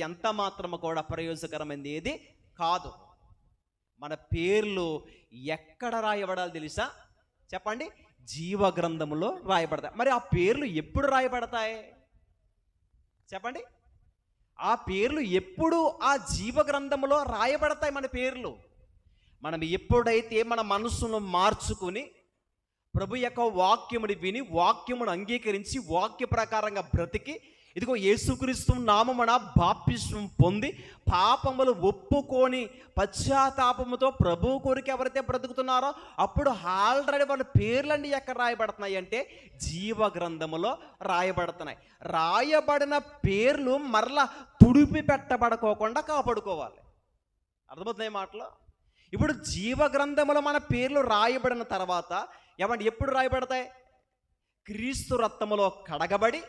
ఎంత మాత్రము కూడా ప్రయోజనకరమైనది ఏది కాదు. మన పేర్లు ఎక్కడ రాయబడాలి తెలుసా? చెప్పండి. జీవ గ్రంథములో రాయబడతాయి. మరి ఆ పేర్లు ఎప్పుడు రాయబడతాయి చెప్పండి? ఆ పేర్లు ఎప్పుడు ఆ జీవ గ్రంథములో రాయబడతాయి? మన పేర్లు మనం ఎప్పుడైతే మన మనసును మార్చుకుని ప్రభు యొక్క వాక్యముని విని వాక్యమును అంగీకరించి వాక్య ప్రకారంగా బ్రతికి ఇదిగో యేసుక్రీస్తు నామమున బాప్తిస్మం పొంది పాపములు ఒప్పుకొని పశ్చాత్తాపముతో ప్రభు కొరకు ఎవరైతే బ్రతుకుతున్నారో అప్పుడు ఆల్రెడీ వాళ్ళ పేర్లన్నీ ఎక్కడ రాయబడుతున్నాయి అంటే జీవ గ్రంథములో రాయబడుతున్నాయి. రాయబడిన పేర్లు మరలా తుడిపి పెట్టబడుకోకుండా కాపాడుకోవాలి. అర్థమవుతున్నాయి మాటలు? ఇప్పుడు జీవ గ్రంథములో మన పేర్లు రాయబడిన తర్వాత ఎప్పుడు రాయబడతాయి? క్రీస్తు రక్తములో కడగబడి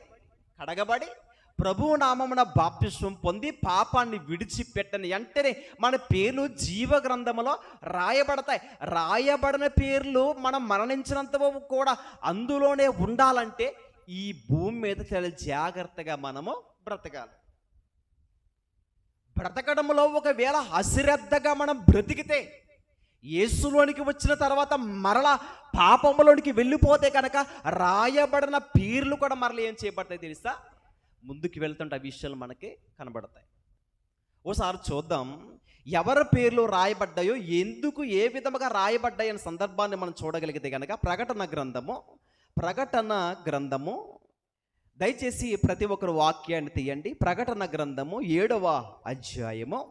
ప్రభువు నామమున బాప్తిస్మం పొంది పాపాన్ని విడిచిపెట్టని వెంటనే మన పేర్లు జీవ గ్రంథములో రాయబడతాయి. రాయబడిన పేర్లు మనం మరణించినంత కూడా అందులోనే ఉండాలంటే ఈ భూమి మీద చాలా జాగ్రత్తగా మనము బ్రతకాలి. బ్రతకడంలో ఒకవేళ అశ్రద్ధగా మనం బ్రతికితే యేసులోనికి వచ్చిన తర్వాత మరలా పాపంలోనికి వెళ్ళిపోతే కనుక రాయబడిన పేర్లు కూడా మరలా ఏం చేయబడతాయి తెలుసా? ముందుకు వెళ్తుంటే ఆ విషయాలు మనకి కనబడతాయి. ఓసారి చూద్దాం ఎవరి పేర్లు రాయబడ్డాయో, ఎందుకు ఏ విధముగా రాయబడ్డాయి అనే సందర్భాన్ని మనం చూడగలిగితే కనుక ప్రకటన గ్రంథము దయచేసి ప్రతి ఒక్కరు వాక్యాన్ని తీయండి. ప్రకటన గ్రంథము 7వ అధ్యాయము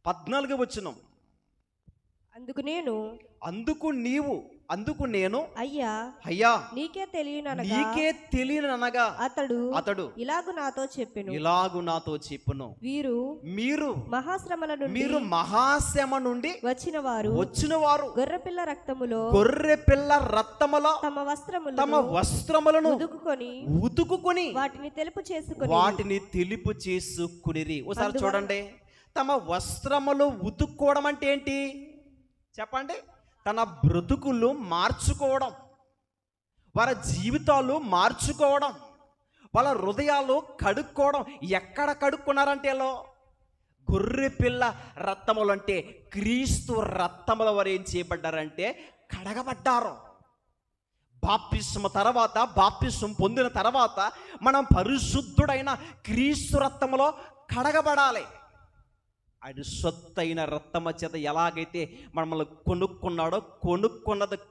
14వ వచనం. అందుకు నేను అయ్యా నీకే తెలియననగా అతడు ఇలాగు నాతో చెప్పును మీరు మహాశ్రమ నుండి వచ్చిన వారు గొర్రెపిల్ల రక్తములో తమ వస్త్రములను ఉతుకుకొని వాటిని తెలుపు చేసుకునిరి. ఒకసారి చూడండి. తమ వస్త్రములు ఉతుక్కోవడం అంటే ఏంటి చెప్పండి? తన బ్రతుకులు మార్చుకోవడం, వాళ్ళ జీవితాలు మార్చుకోవడం, వాళ్ళ హృదయాలు కడుక్కోవడం. ఎక్కడ కడుక్కున్నారంటే గొర్రె పిల్ల రక్తములు అంటే క్రీస్తు రక్తముల వారు ఏం చేయబడ్డారంటే కడగబడ్డారు. బాప్తిస్మం పొందిన తర్వాత మనం పరిశుద్ధుడైన క్రీస్తు రక్తములో కడగబడాలి. ఆయన సొత్తైన రక్తమ చేత ఎలాగైతే మనల్ని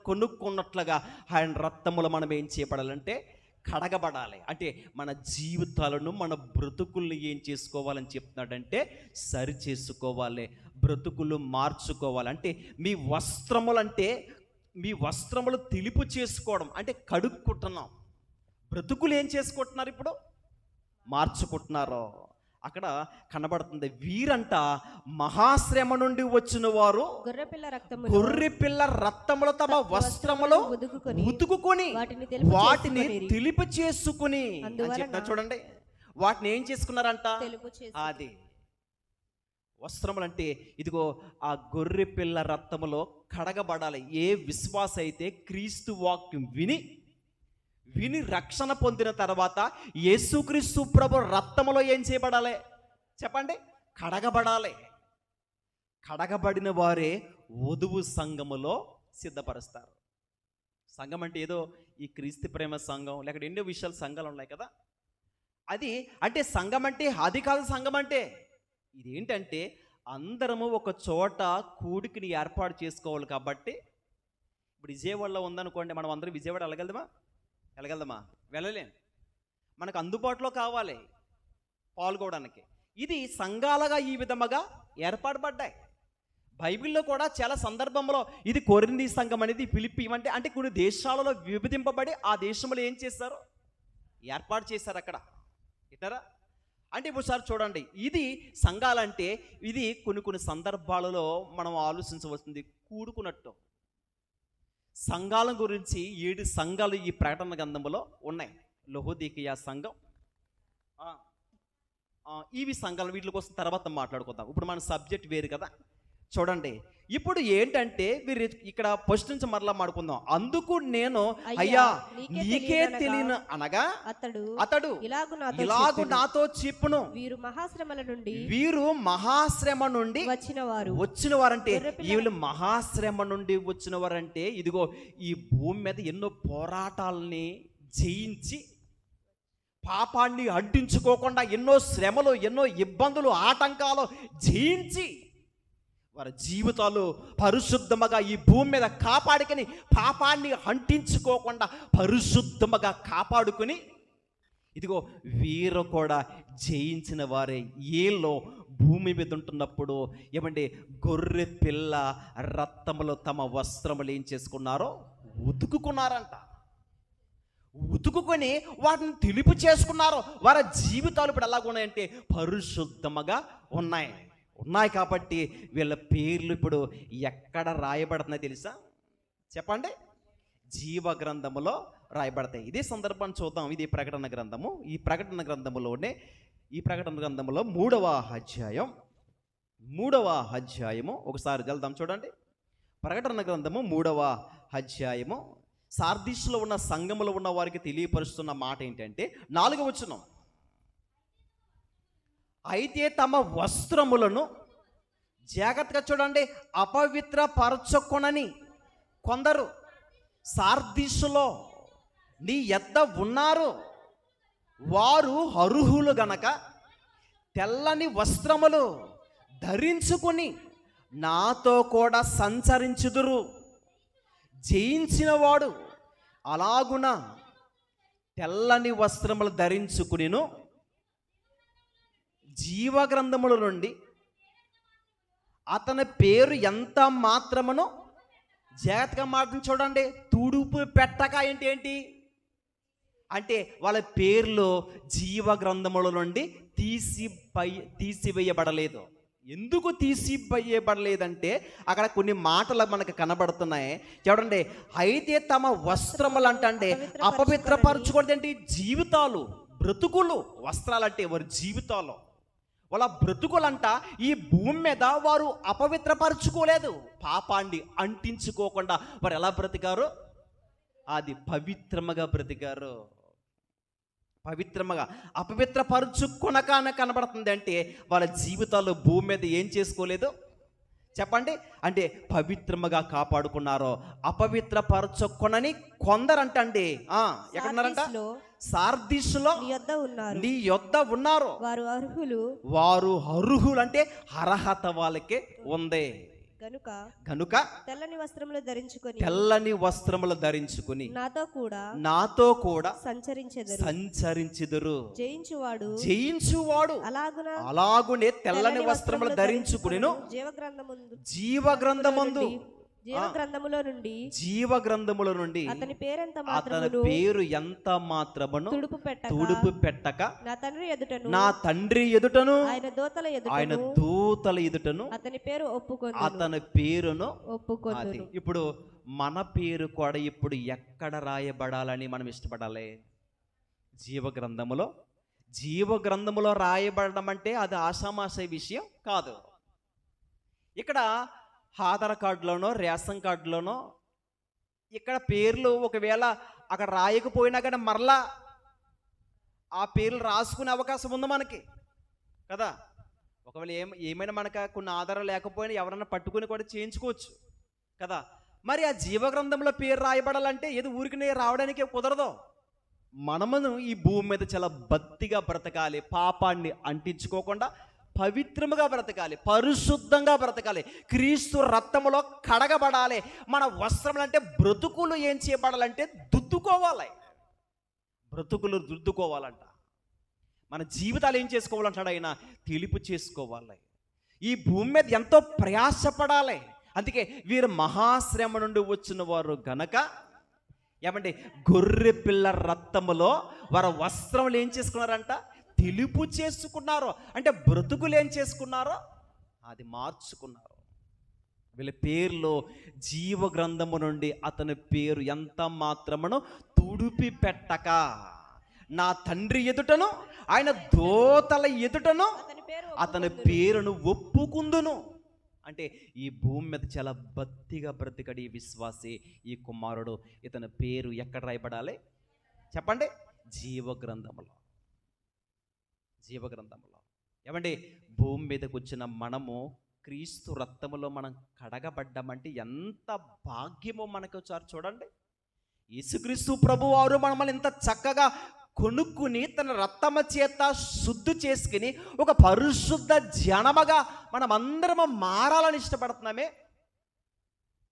కొనుక్కున్నట్లుగా ఆయన రక్తములో మనం ఏం చేయబడాలంటే కడగబడాలి. అంటే మన జీవితాలను మన బ్రతుకుల్ని ఏం చేసుకోవాలని చెప్తున్నాడంటే సరి చేసుకోవాలి, బ్రతుకులు మార్చుకోవాలి. అంటే మీ వస్త్రములు తెలుపు చేసుకోవడం అంటే కడుక్కుంటున్నాం. బ్రతుకులు ఏం చేసుకుంటున్నారు? ఇప్పుడు మార్చుకుంటున్నారు. అక్కడ కనబడుతుంది. వీరంట మహాశ్రమ నుండి వచ్చిన వారు గొర్రెపిల్ల రక్తములో తమ వస్త్రములో ఉతుకుకొని వాటిని తెలుపు చేసుకుని చెప్తా చూడండి. వాటిని ఏం చేసుకున్నారంట? అది వస్త్రములు అంటే ఇదిగో ఆ గొర్రెపిల్ల రక్తములో కడగబడాలి. ఏ విశ్వాస అయితే క్రీస్తు వాక్యం విని రక్షణ పొందిన తర్వాత యేసుక్రీస్తు ప్రభు రక్తములో ఏం చేయబడాలి చెప్పండి? కడగబడాలి. కడగబడిన వారే వధువు సంఘములో సిద్ధపరుస్తారు. సంఘం అంటే ఏదో ఈ క్రీస్తు ప్రేమ సంఘం లేకపోతే ఎన్నో విషయాలు సంఘాలు ఉన్నాయి కదా, అది అంటే సంఘం అంటే అది కాదు. సంఘం అంటే ఇదేంటంటే అందరము ఒక చోట కూడికిని ఏర్పాటు చేసుకోవాలి. కాబట్టి ఇప్పుడు విజయవాడలో ఉందనుకోండి, మనం అందరం విజయవాడ వెళ్ళగలమా? వెళ్ళలేం. మనకు అందుబాటులో కావాలి పాల్గొనడానికి. ఇది సంఘాలుగా ఈ విధముగా ఏర్పాటుపడ్డాయి. బైబిల్లో కూడా చాలా సందర్భంలో ఇది కొరింథీ సంఘం అనేది ఫిలిప్పీ అంటే కొన్ని దేశాలలో విభజింపబడి ఆ దేశంలో ఏం చేశారు? ఏర్పాటు చేశారు అక్కడ. ఇతరా అంటే ఇప్పుడు చూడండి, ఇది సంఘాలంటే ఇది కొన్ని సందర్భాలలో మనం ఆలోచించవలసింది కూడుకున్నట్టు. సంఘాల గురించి 7 సంఘాలు ఈ ప్రకటన గ్రంథంలో ఉన్నాయి. లవోదికీయ సంఘం, ఇవి సంఘాలు. వీటి కోసం తర్వాత మాట్లాడుకుందాం. ఇప్పుడు మన సబ్జెక్ట్ వేరు కదా. చూడండి, ఇప్పుడు ఏంటంటే వీరు ఇక్కడ ఫస్ట్ నుంచి మరలా మాడుకుందాం. అందుకు నేను అయ్యా, అయ్యా నీకే నీకే తెలియను అనగా అతడు ఇలాగు నాతో చెప్పును. వీరు మహాశ్రమ నుండి వచ్చిన వారంటే వీళ్ళు మహాశ్రమ నుండి వచ్చిన వారంటే ఇదిగో ఈ భూమి మీద ఎన్నో పోరాటాలని జయించి పాపాన్ని అంటించుకోకుండా ఎన్నో శ్రమలు ఎన్నో ఇబ్బందులు ఆటంకాలు జయించి వారి జీవితాలు పరిశుద్ధముగా ఈ భూమి మీద కాపాడుకొని పాపాన్ని అంటించుకోకుండా పరిశుద్ధముగా కాపాడుకొని ఇదిగో వీరు కూడా జయించిన వారే. వీళ్ళు భూమి మీద ఉంటున్నప్పుడు ఏమంటే గొర్రె పిల్ల రక్తములో తమ వస్త్రములు ఏం చేసుకున్నారో ఉతుకున్నారంట. ఉతుకుని వాటిని తెలుపు చేసుకున్నారు. వారి జీవితాలు ఇప్పుడు ఎలాగ ఉన్నాయంటే పరిశుద్ధముగా ఉన్నాయి కాబట్టి వీళ్ళ పేర్లు ఇప్పుడు ఎక్కడ రాయబడుతున్నాయి తెలుసా? చెప్పండి. జీవ గ్రంథములో రాయబడతాయి. ఇదే సందర్భాన్ని చూద్దాం. ఇది ప్రకటన గ్రంథము. ఈ ప్రకటన గ్రంథములో మూడవ అధ్యాయము ఒకసారి వెళ్దాం చూడండి. ప్రకటన గ్రంథము 3వ అధ్యాయము సార్దీస్లో ఉన్న సంఘములో ఉన్న వారికి తెలియపరుస్తున్న మాట ఏంటంటే 4వ వచనం, అయితే తమ వస్త్రములను జాగ్రత్తగా చూడండి అపవిత్రపరచుకొనని కొందరు సార్దీసులో నీ యొద్ద ఉన్నారు. వారు అర్హులు గనక తెల్లని వస్త్రములు ధరించుకుని నాతో కూడా సంచరించుదురు. జయించిన వాడు అలాగున తెల్లని వస్త్రములు ధరించుకునిను జీవగ్రంథముల నుండి అతని పేరు ఎంత మాత్రమునో జాగ్రత్తగా మాటను చూడండి. తుడుపు పెట్టక ఏంటి అంటే వాళ్ళ పేర్లు జీవగ్రంథముల నుండి తీసివేయబడలేదు. ఎందుకు తీసివేయబడలేదంటే అక్కడ కొన్ని మాటలు మనకు కనబడుతున్నాయి చూడండి. అయితే తమ వస్త్రములు అంటే అపవిత్రపరచుకోవద్దంటే జీవితాలు బ్రతుకులు. వస్త్రాలంటే వారి జీవితాలు, వాళ్ళ బ్రతుకులంట ఈ భూమి మీద వారు అపవిత్రపరచుకోలేదు. పాపాన్ని అంటించుకోకుండా వారు ఎలా బ్రతికారు? అది పవిత్రముగా బ్రతికారు. పవిత్రముగా అపవిత్రపరచుకొనక కనబడుతుంది. అంటే వాళ్ళ జీవితాల్లో భూమి మీద ఏం చేసుకోలేదు చెప్పండి. అంటే పవిత్రముగా కాపాడుకున్నారో. అపవిత్రపరచుకొనని కొందరంటండి ఎక్కడున్నారంట? సార్దీసులో నీ యొద్ద ఉన్నారు. వారు అర్హులు అంటే అర్హత వాళ్ళకే ఉంది గనుక తెల్లని వస్త్రములు ధరించుకొని నాతో కూడా సంచరించెదరు. జయించువాడు అలాగునే తెల్లని వస్త్రములు ధరించుకుని జీవగ్రంథములో నుండి అతని పేరు ఎంత మాత్రమును తుడుపు పెట్టక నా తండ్రి ఎదుటను ఆయన దూతల ఎదుటను అతని పేరును ఒప్పుకొందును. ఇప్పుడు మన పేరు కూడా ఇప్పుడు ఎక్కడ రాయబడాలని మనం ఇష్టపడాలి? జీవగ్రంథములో రాయబడడం అంటే అది ఆషామాషి విషయం కాదు. ఇక్కడ ఆధార్ కార్డులోనో రేషన్ కార్డులోనో ఇక్కడ పేర్లు ఒకవేళ అక్కడ రాయకపోయినా కానీ మరలా ఆ పేర్లు రాసుకునే అవకాశం ఉంది మనకి కదా. ఒకవేళ ఏమైనా మనకు కొన్ని ఆధారాలు లేకపోయినా ఎవరన్నా పట్టుకుని కూడా చేయించుకోవచ్చు కదా. మరి ఆ జీవగ్రంథంలో పేరు రాయబడాలంటే ఏదో ఊరికి రావడానికి కుదరదు. మనమును ఈ భూమి మీద చాలా భక్తిగా బ్రతకాలి. పాపాన్ని అంటించుకోకుండా పవిత్రముగా బ్రతకాలి, పరిశుద్ధంగా బ్రతకాలి, క్రీస్తు రక్తములో కడగబడాలి. మన వస్త్రములు అంటే బ్రతుకులు ఏం చేయబడాలంటే దుద్దుకోవాలంట. మన జీవితాలు ఏం చేసుకోవాలంటాడు ఆయన? తెలుపు చేసుకోవాలి. ఈ భూమి మీద ఎంతో ప్రయాసపడాలి. అందుకే వీరు మహాశ్రమ నుండి వచ్చిన వారు గనక ఏమంటే గొర్రె పిల్ల రక్తములో వారి వస్త్రములు ఏం చేసుకున్నారంట? తెలుపు చేసుకున్నారు. అంటే బ్రతుకులు ఏం చేసుకున్నారో అది మార్చుకున్నారు. వీళ్ళ పేర్లు జీవగ్రంథము నుండి అతని పేరు ఎంత మాత్రమును తుడిపి పెట్టక నా తండ్రి ఎదుటను ఆయన దూతల ఎదుటను అతని పేరును ఒప్పుకుందును. అంటే ఈ భూమి మీద చాలా భక్తిగా బ్రతికడి ఈ విశ్వాసి, ఈ కుమారుడు. ఇతని పేరు ఎక్కడ రాయబడాలి చెప్పండి? జీవగ్రంథంలో. జీవగ్రంథంలో. ఏమండి, భూమి మీదకి వచ్చిన మనము క్రీస్తు రక్తములో మనం కడగబడ్డామంటే ఎంత భాగ్యమో మనకు ఒకసారి చూడండి. యేసుక్రీస్తు ప్రభువారు మనల్ని ఇంత చక్కగా కొనుక్కుని తన రక్తమ చేత శుద్ధి చేసుకుని ఒక పరిశుద్ధ జనమగా మనం అందరం మారాలని ఇష్టపడుతున్నామే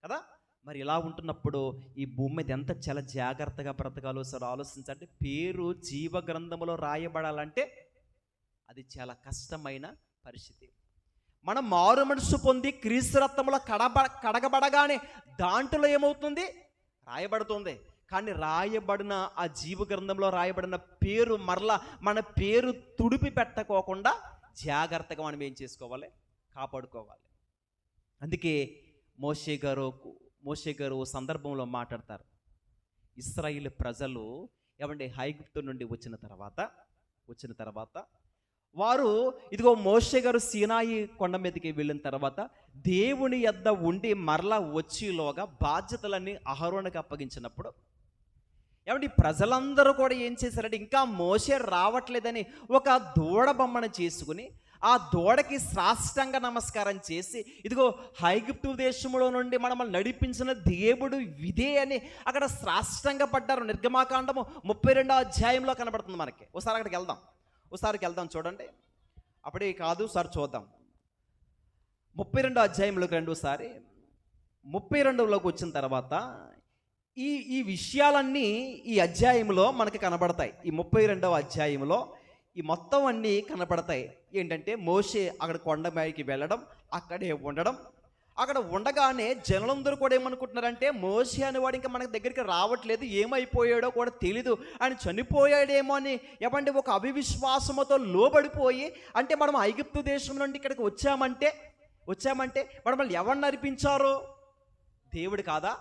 కదా. మరి ఇలా ఉంటున్నప్పుడు ఈ భూమి మీద ఎంత చాలా జాగ్రత్తగా బ్రతకాలో సార్ ఆలోచించండి. పేరు జీవ గ్రంథంలో రాయబడాలంటే అది చాలా కష్టమైన పరిస్థితి. మనం మారు మనసు పొంది క్రీస్తు రక్తంలో కడగబడగానే దాంట్లో ఏమవుతుంది? రాయబడుతుంది. కానీ రాయబడిన ఆ జీవ గ్రంథంలో రాయబడిన పేరు మరలా మన పేరు తుడిపి పెట్టకోకుండా జాగ్రత్తగా మనం ఏం చేసుకోవాలి? కాపాడుకోవాలి. అందుకే మోషే గారు సందర్భంలో మాట్లాడతారు. ఇశ్రాయేలు ప్రజలు ఏమంటే ఐగుప్తు నుండి వచ్చిన తర్వాత వారు ఇదిగో మోషే గారు సీనాయి కొండ మీదకి వెళ్ళిన తర్వాత దేవుని యొద్ద ఉండి మరలా వచ్చేలోగా బాధ్యతలన్నీ అహరోనుకి అప్పగించినప్పుడు ఏమంటే ప్రజలందరూ కూడా ఏం చేశారంటే ఇంకా మోషే రావట్లేదని ఒక దూడ బొమ్మను చేసుకుని ఆ దూడకి సాష్టాంగ నమస్కారం చేసి ఇదిగో ఐగుప్తు దేశంలో నుండి మనల్ని నడిపించిన దేవుడు ఇదే అని అక్కడ సాష్టాంగ పడ్డారు. నిర్గమాకాండము 32వ అధ్యాయంలో కనబడుతుంది మనకి. ఒకసారి అక్కడికి వెళ్దాం చూడండి. అప్పుడే కాదు సార్ చూద్దాం. 32వ అధ్యాయంలోకి రెండోసారి 32లోకి వచ్చిన తర్వాత ఈ విషయాలన్నీ ఈ అధ్యాయంలో మనకి కనబడతాయి. ఈ 32వ అధ్యాయంలో ఈ మొత్తం అన్నీ కనబడతాయి. ఏంటంటే మోషే అక్కడ కొండ మీదకి వెళ్ళడం, అక్కడే ఉండడం. అక్కడ ఉండగానే జనులందరూ కూడా ఏమనుకుంటున్నారంటే మోషే అనేవాడు ఇంకా మనకి దగ్గరికి రావట్లేదు, ఏమైపోయాడో కూడా తెలీదు, ఆయన చనిపోయాడేమో అని ఏమంటే ఒక అవివిశ్వాసముతో లోబడిపోయి, అంటే మనం ఐగుప్తు దేశం నుండి ఇక్కడికి వచ్చామంటే మనల్ని ఎవరు నడిపించారు? దేవుడు కాదా?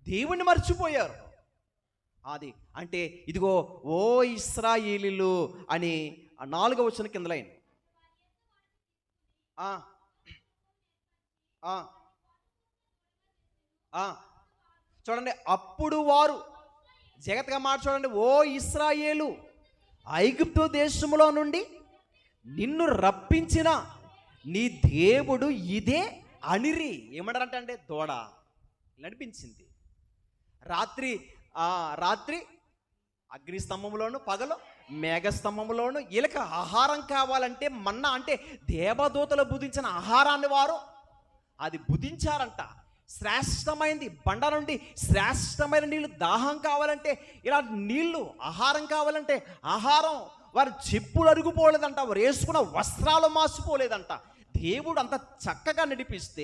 దేవుణ్ణి మర్చిపోయారు. అది అంటే ఇదిగో ఓ ఇశ్రాయేలీలు అని 4వ వచనం కింద లైన్. చూడండి, అప్పుడు వారు జగత్గా మాట చూడండి, ఓ ఇశ్రాయేలు ఐగుప్తు దేశంలో నుండి నిన్ను రప్పించిన నీ దేవుడు ఇదే అనిరి. ఏమంటారంటే దూడ నడిపించింది. రాత్రి అగ్నిస్తంభంలోను, పగలు మేఘస్తంభంలోను. వీళ్ళకి ఆహారం కావాలంటే మన్నా అంటే దేవదూతలు బుధించిన ఆహారాన్ని వారు అది బుధించారంట. శ్రేష్టమైనది బండ నుండి శ్రేష్టమైన నీళ్ళు. దాహం కావాలంటే ఇలా నీళ్ళు, ఆహారం కావాలంటే ఆహారం. వారి చెప్పులు అరుగుపోలేదంట, వారు వేసుకున్న వస్త్రాలు మాసిపోలేదంట. దేవుడు అంత చక్కగా నడిపిస్తే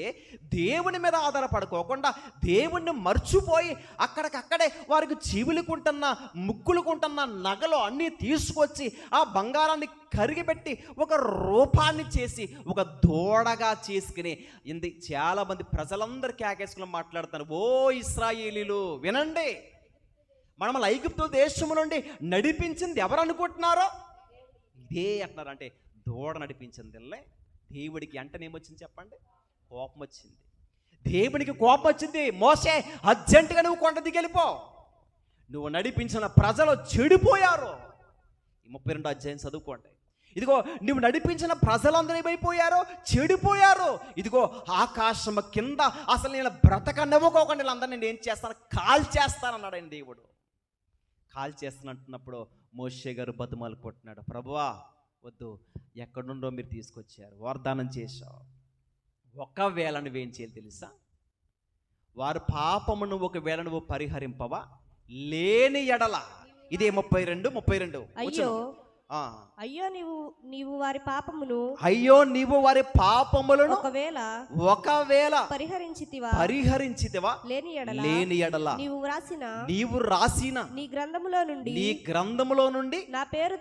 దేవుని మీద ఆధారపడుకోకుండా దేవుణ్ణి మర్చిపోయి అక్కడికక్కడే వారికి చెవులుకుంటున్న ముక్కులుకుంటున్న నగలు అన్నీ తీసుకొచ్చి ఆ బంగారాన్ని కరిగిపెట్టి ఒక రూపాన్ని చేసి ఒక దూడగా చేసుకుని చాలామంది ప్రజలందరూ కేకేసుకుని మాట్లాడుతారు. ఓ ఇశ్రాయేలీలు వినండి, మనల్ని ఐగుప్తు దేశం నుండి నడిపించింది ఎవరు అనుకుంటున్నారో ఇదే అంటున్నారు. అంటే దూడ నడిపించింది. దేవుడికి వెంటనేమొచ్చింది చెప్పండి? కోపం వచ్చింది. దేవునికి కోపం వచ్చింది. మోసే అర్జెంటుగా నువ్వు కొండ దిగెళ్ళిపో, నువ్వు నడిపించిన ప్రజలు చెడిపోయారు. ఈ 32వ అధ్యాయం చదువుకోండి. ఇదిగో నువ్వు నడిపించిన ప్రజలందరూ ఏమైపోయారో? చెడిపోయారు. ఇదిగో ఆకాశం కింద అసలు నేను బ్రతకనివ్వకోకుండా వీళ్ళందరూ నేను ఏం చేస్తాను? కాల్చేస్తానన్నాడు ఆయన దేవుడు. కాల్చేస్తానంటున్నప్పుడు మోషే గారు బతుమాలు కొట్టినాడు. ప్రభువా వద్దు, ఎక్కడుండో మీరు తీసుకొచ్చారు, వాగ్దానం చేశావు. ఒకవేళ నువ్వేం చేయాలి తెలుసా? వారి పాపమును ఒకవేళ నువ్వు పరిహరింపవా? లేని ఎడల. ఇదే 32 అయ్యో నీవు వారి పాపములను ఒకవేళ పరిహరించితివా లేని ఎడల నీవు రాసిన నీ గ్రంథములో నుండి నా పేరు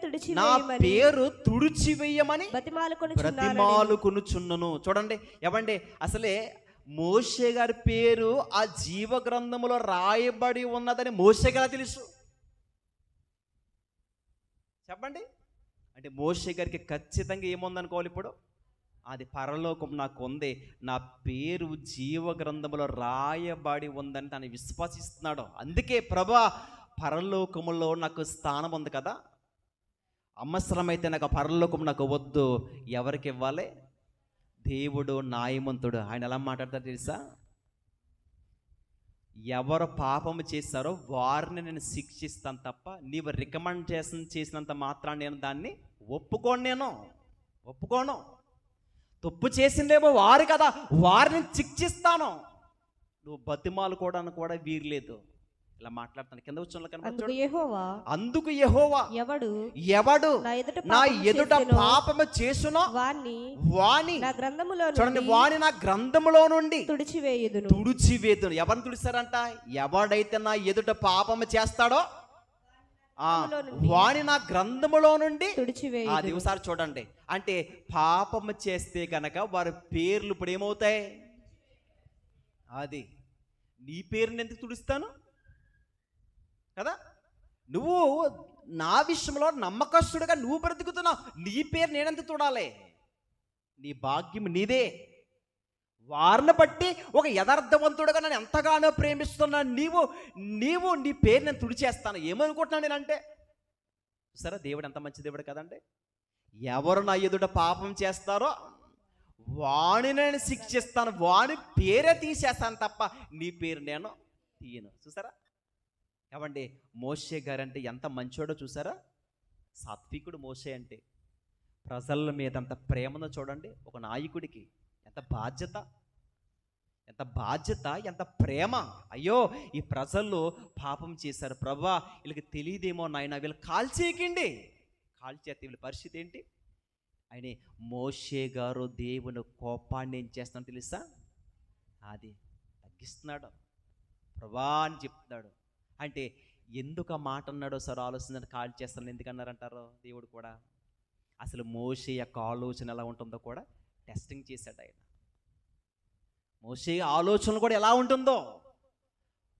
తుడిచివేయమని బ్రతిమాలుకొనుచున్నను. చూడండి ఏమండి, అసలే మోషే గారి పేరు ఆ జీవ గ్రంథములో రాయబడి ఉన్నదని మోషే గారు తెలుసు చెప్పండి. అంటే మోషే గారికి ఖచ్చితంగా ఏముందనుకోవాలి ఇప్పుడు? అది పరలోకం నాకు ఉంది, నా పేరు జీవ గ్రంథములో రాయబడి ఉందని తను విశ్వసిస్తున్నాడు. అందుకే ప్రభా పరలోకములో నాకు స్థానం ఉంది కదా, అవసరమైతే నాకు పరలోకం నాకు వద్దు, ఎవరికి ఇవ్వాలి? దేవుడు న్యాయవంతుడు. ఆయన ఎలా మాట్లాడతారు తెలుసా? ఎవరు పాపము చేస్తారో వారిని నేను శిక్షిస్తాను తప్ప నీవు రికమెండేషన్ చేసినంత మాత్రాన్ని నేను దాన్ని ఒప్పుకోను. తప్పు చేసిందేమో వారు కదా, వారిని శిక్షిస్తాను. నువ్వు బతిమాలుకోవడానికి కూడా వీర్లేదు. ఇలా మాట్లాడతాను. కింద వచ్చిన అందుకు యెహోవా ఎవడు నా ఎదుట పాపము చేసునో వాని నా గ్రంథములో నుండి తుడిచివేయుదును. ఎవరిని తుడిస్తారంట? ఎవడైతే నా ఎదుట పాపము చేస్తాడో వాని నా గ్రంథములో నుండి అది ఒకసారి చూడండి. అంటే పాపము చేస్తే గనక వారి పేర్లు ఇప్పుడు ఏమవుతాయి? అది నీ పేరుని ఎందుకు తుడుస్తాను కదా? నువ్వు నా విషయంలో నమ్మకస్తుడుగా నువ్వు బ్రతుకుతున్నావు, నీ పేరు నేనెందుకు చూడాలి? నీ భాగ్యం నీదే. వారిని బట్టి ఒక యథార్థవంతుడుగా నన్ను ఎంతగానో ప్రేమిస్తున్నా నీవు నీ పేరు నేను తుడిచేస్తాను. ఏమనుకుంటున్నాను నేనంటే, సరే దేవుడు ఎంత మంచి దేవుడు కదండి. ఎవరు నా ఎదుట పాపం చేస్తారో వాణి నేను శిక్షిస్తాను, వాని పేరే తీసేస్తాను తప్ప నీ పేరు నేను తీయను. చూసారా? ఏమండి, మోషే గారంటే ఎంత మంచోడో చూసారా? సాత్వికుడు మోషే అంటే. ప్రజల మీద అంత ప్రేమను చూడండి. ఒక నాయకుడికి ఎంత బాధ్యత, ఎంత ప్రేమ. అయ్యో ఈ ప్రజలు పాపం చేశారు ప్రభా, వీళ్ళకి తెలియదేమో నాయన, వీళ్ళు కాల్చేయకండి. కాల్చేస్తే వీళ్ళ పరిస్థితి ఏంటి? ఆయన మోషే గారు దేవుని కోపాన్ని ఏం చేస్తానో తెలుసా? అది తగ్గిస్తున్నాడు. ప్రభా అని చెప్తున్నాడు. అంటే ఎందుకు ఆ మాట అన్నాడో సార్ ఆలోచన, కాల్ చేస్తాను ఎందుకన్నారంటారో దేవుడు కూడా. అసలు మోషే యొక్క ఆలోచన ఎలా ఉంటుందో కూడా టెస్టింగ్ చేశాడు ఆయన. మోషే ఆలోచనలు కూడా ఎలా ఉంటుందో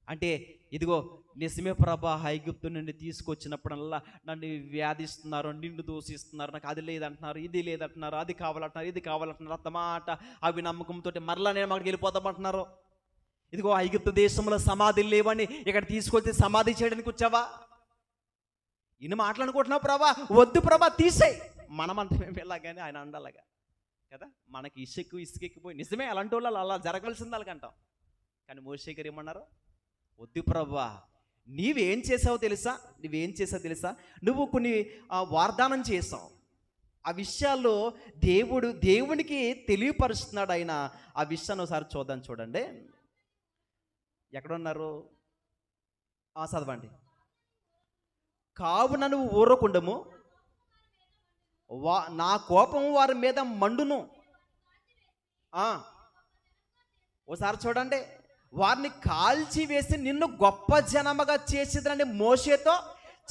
అంటే, ఇదిగో నిజమే ప్రభా, ఐగుప్తు నుండి తీసుకొచ్చినప్పుడల్లా నన్ను వ్యాధిస్తున్నారు, నిన్ను దూషిస్తున్నారు, నాకు అది లేదంటున్నారు, ఇది లేదంటున్నారు, అది కావాలంటున్నారు, ఇది కావాలంటున్నారు, అంత మాట అవి నమ్మకంతో మరలా నేను అక్కడికి వెళ్ళిపోతామంటున్నారు. ఇదిగో ఐగుప్తు దేశంలో సమాధులు లేవని ఇక్కడ తీసుకొచ్చి సమాధి చేయడానికి వచ్చావా? ఇన్ని మాట్లాడుకుంటున్నావు ప్రభా, వద్దు ప్రభా తీసేయి. మనమంతా మేము ఎలాగానే ఆయన అండాలగా కదా. మనకి ఇసుకెక్కిపోయి నిజమే అలాంటి వాళ్ళు అలా జరగవలసింది అలాగంటాం. కానీ మోషే గారు ఏమన్నారు? వద్దు ప్రభా, నువ్వేం చేసావో తెలుసా? నువ్వు కొన్ని వాగ్దానం చేసావు. ఆ విషయాల్లో దేవునికి తెలియపరుస్తున్నాడు ఆయన. ఆ విషయాన్ని ఒకసారి చూడండి. ఎక్కడున్నారు? చదవండి. కావున నువ్వు ఊరకుండము, నా కోపం వారి మీద మండును. ఓసారి చూడండి. వారిని కాల్చి వేసి నిన్ను గొప్ప జనముగా చేసేదని మోషేతో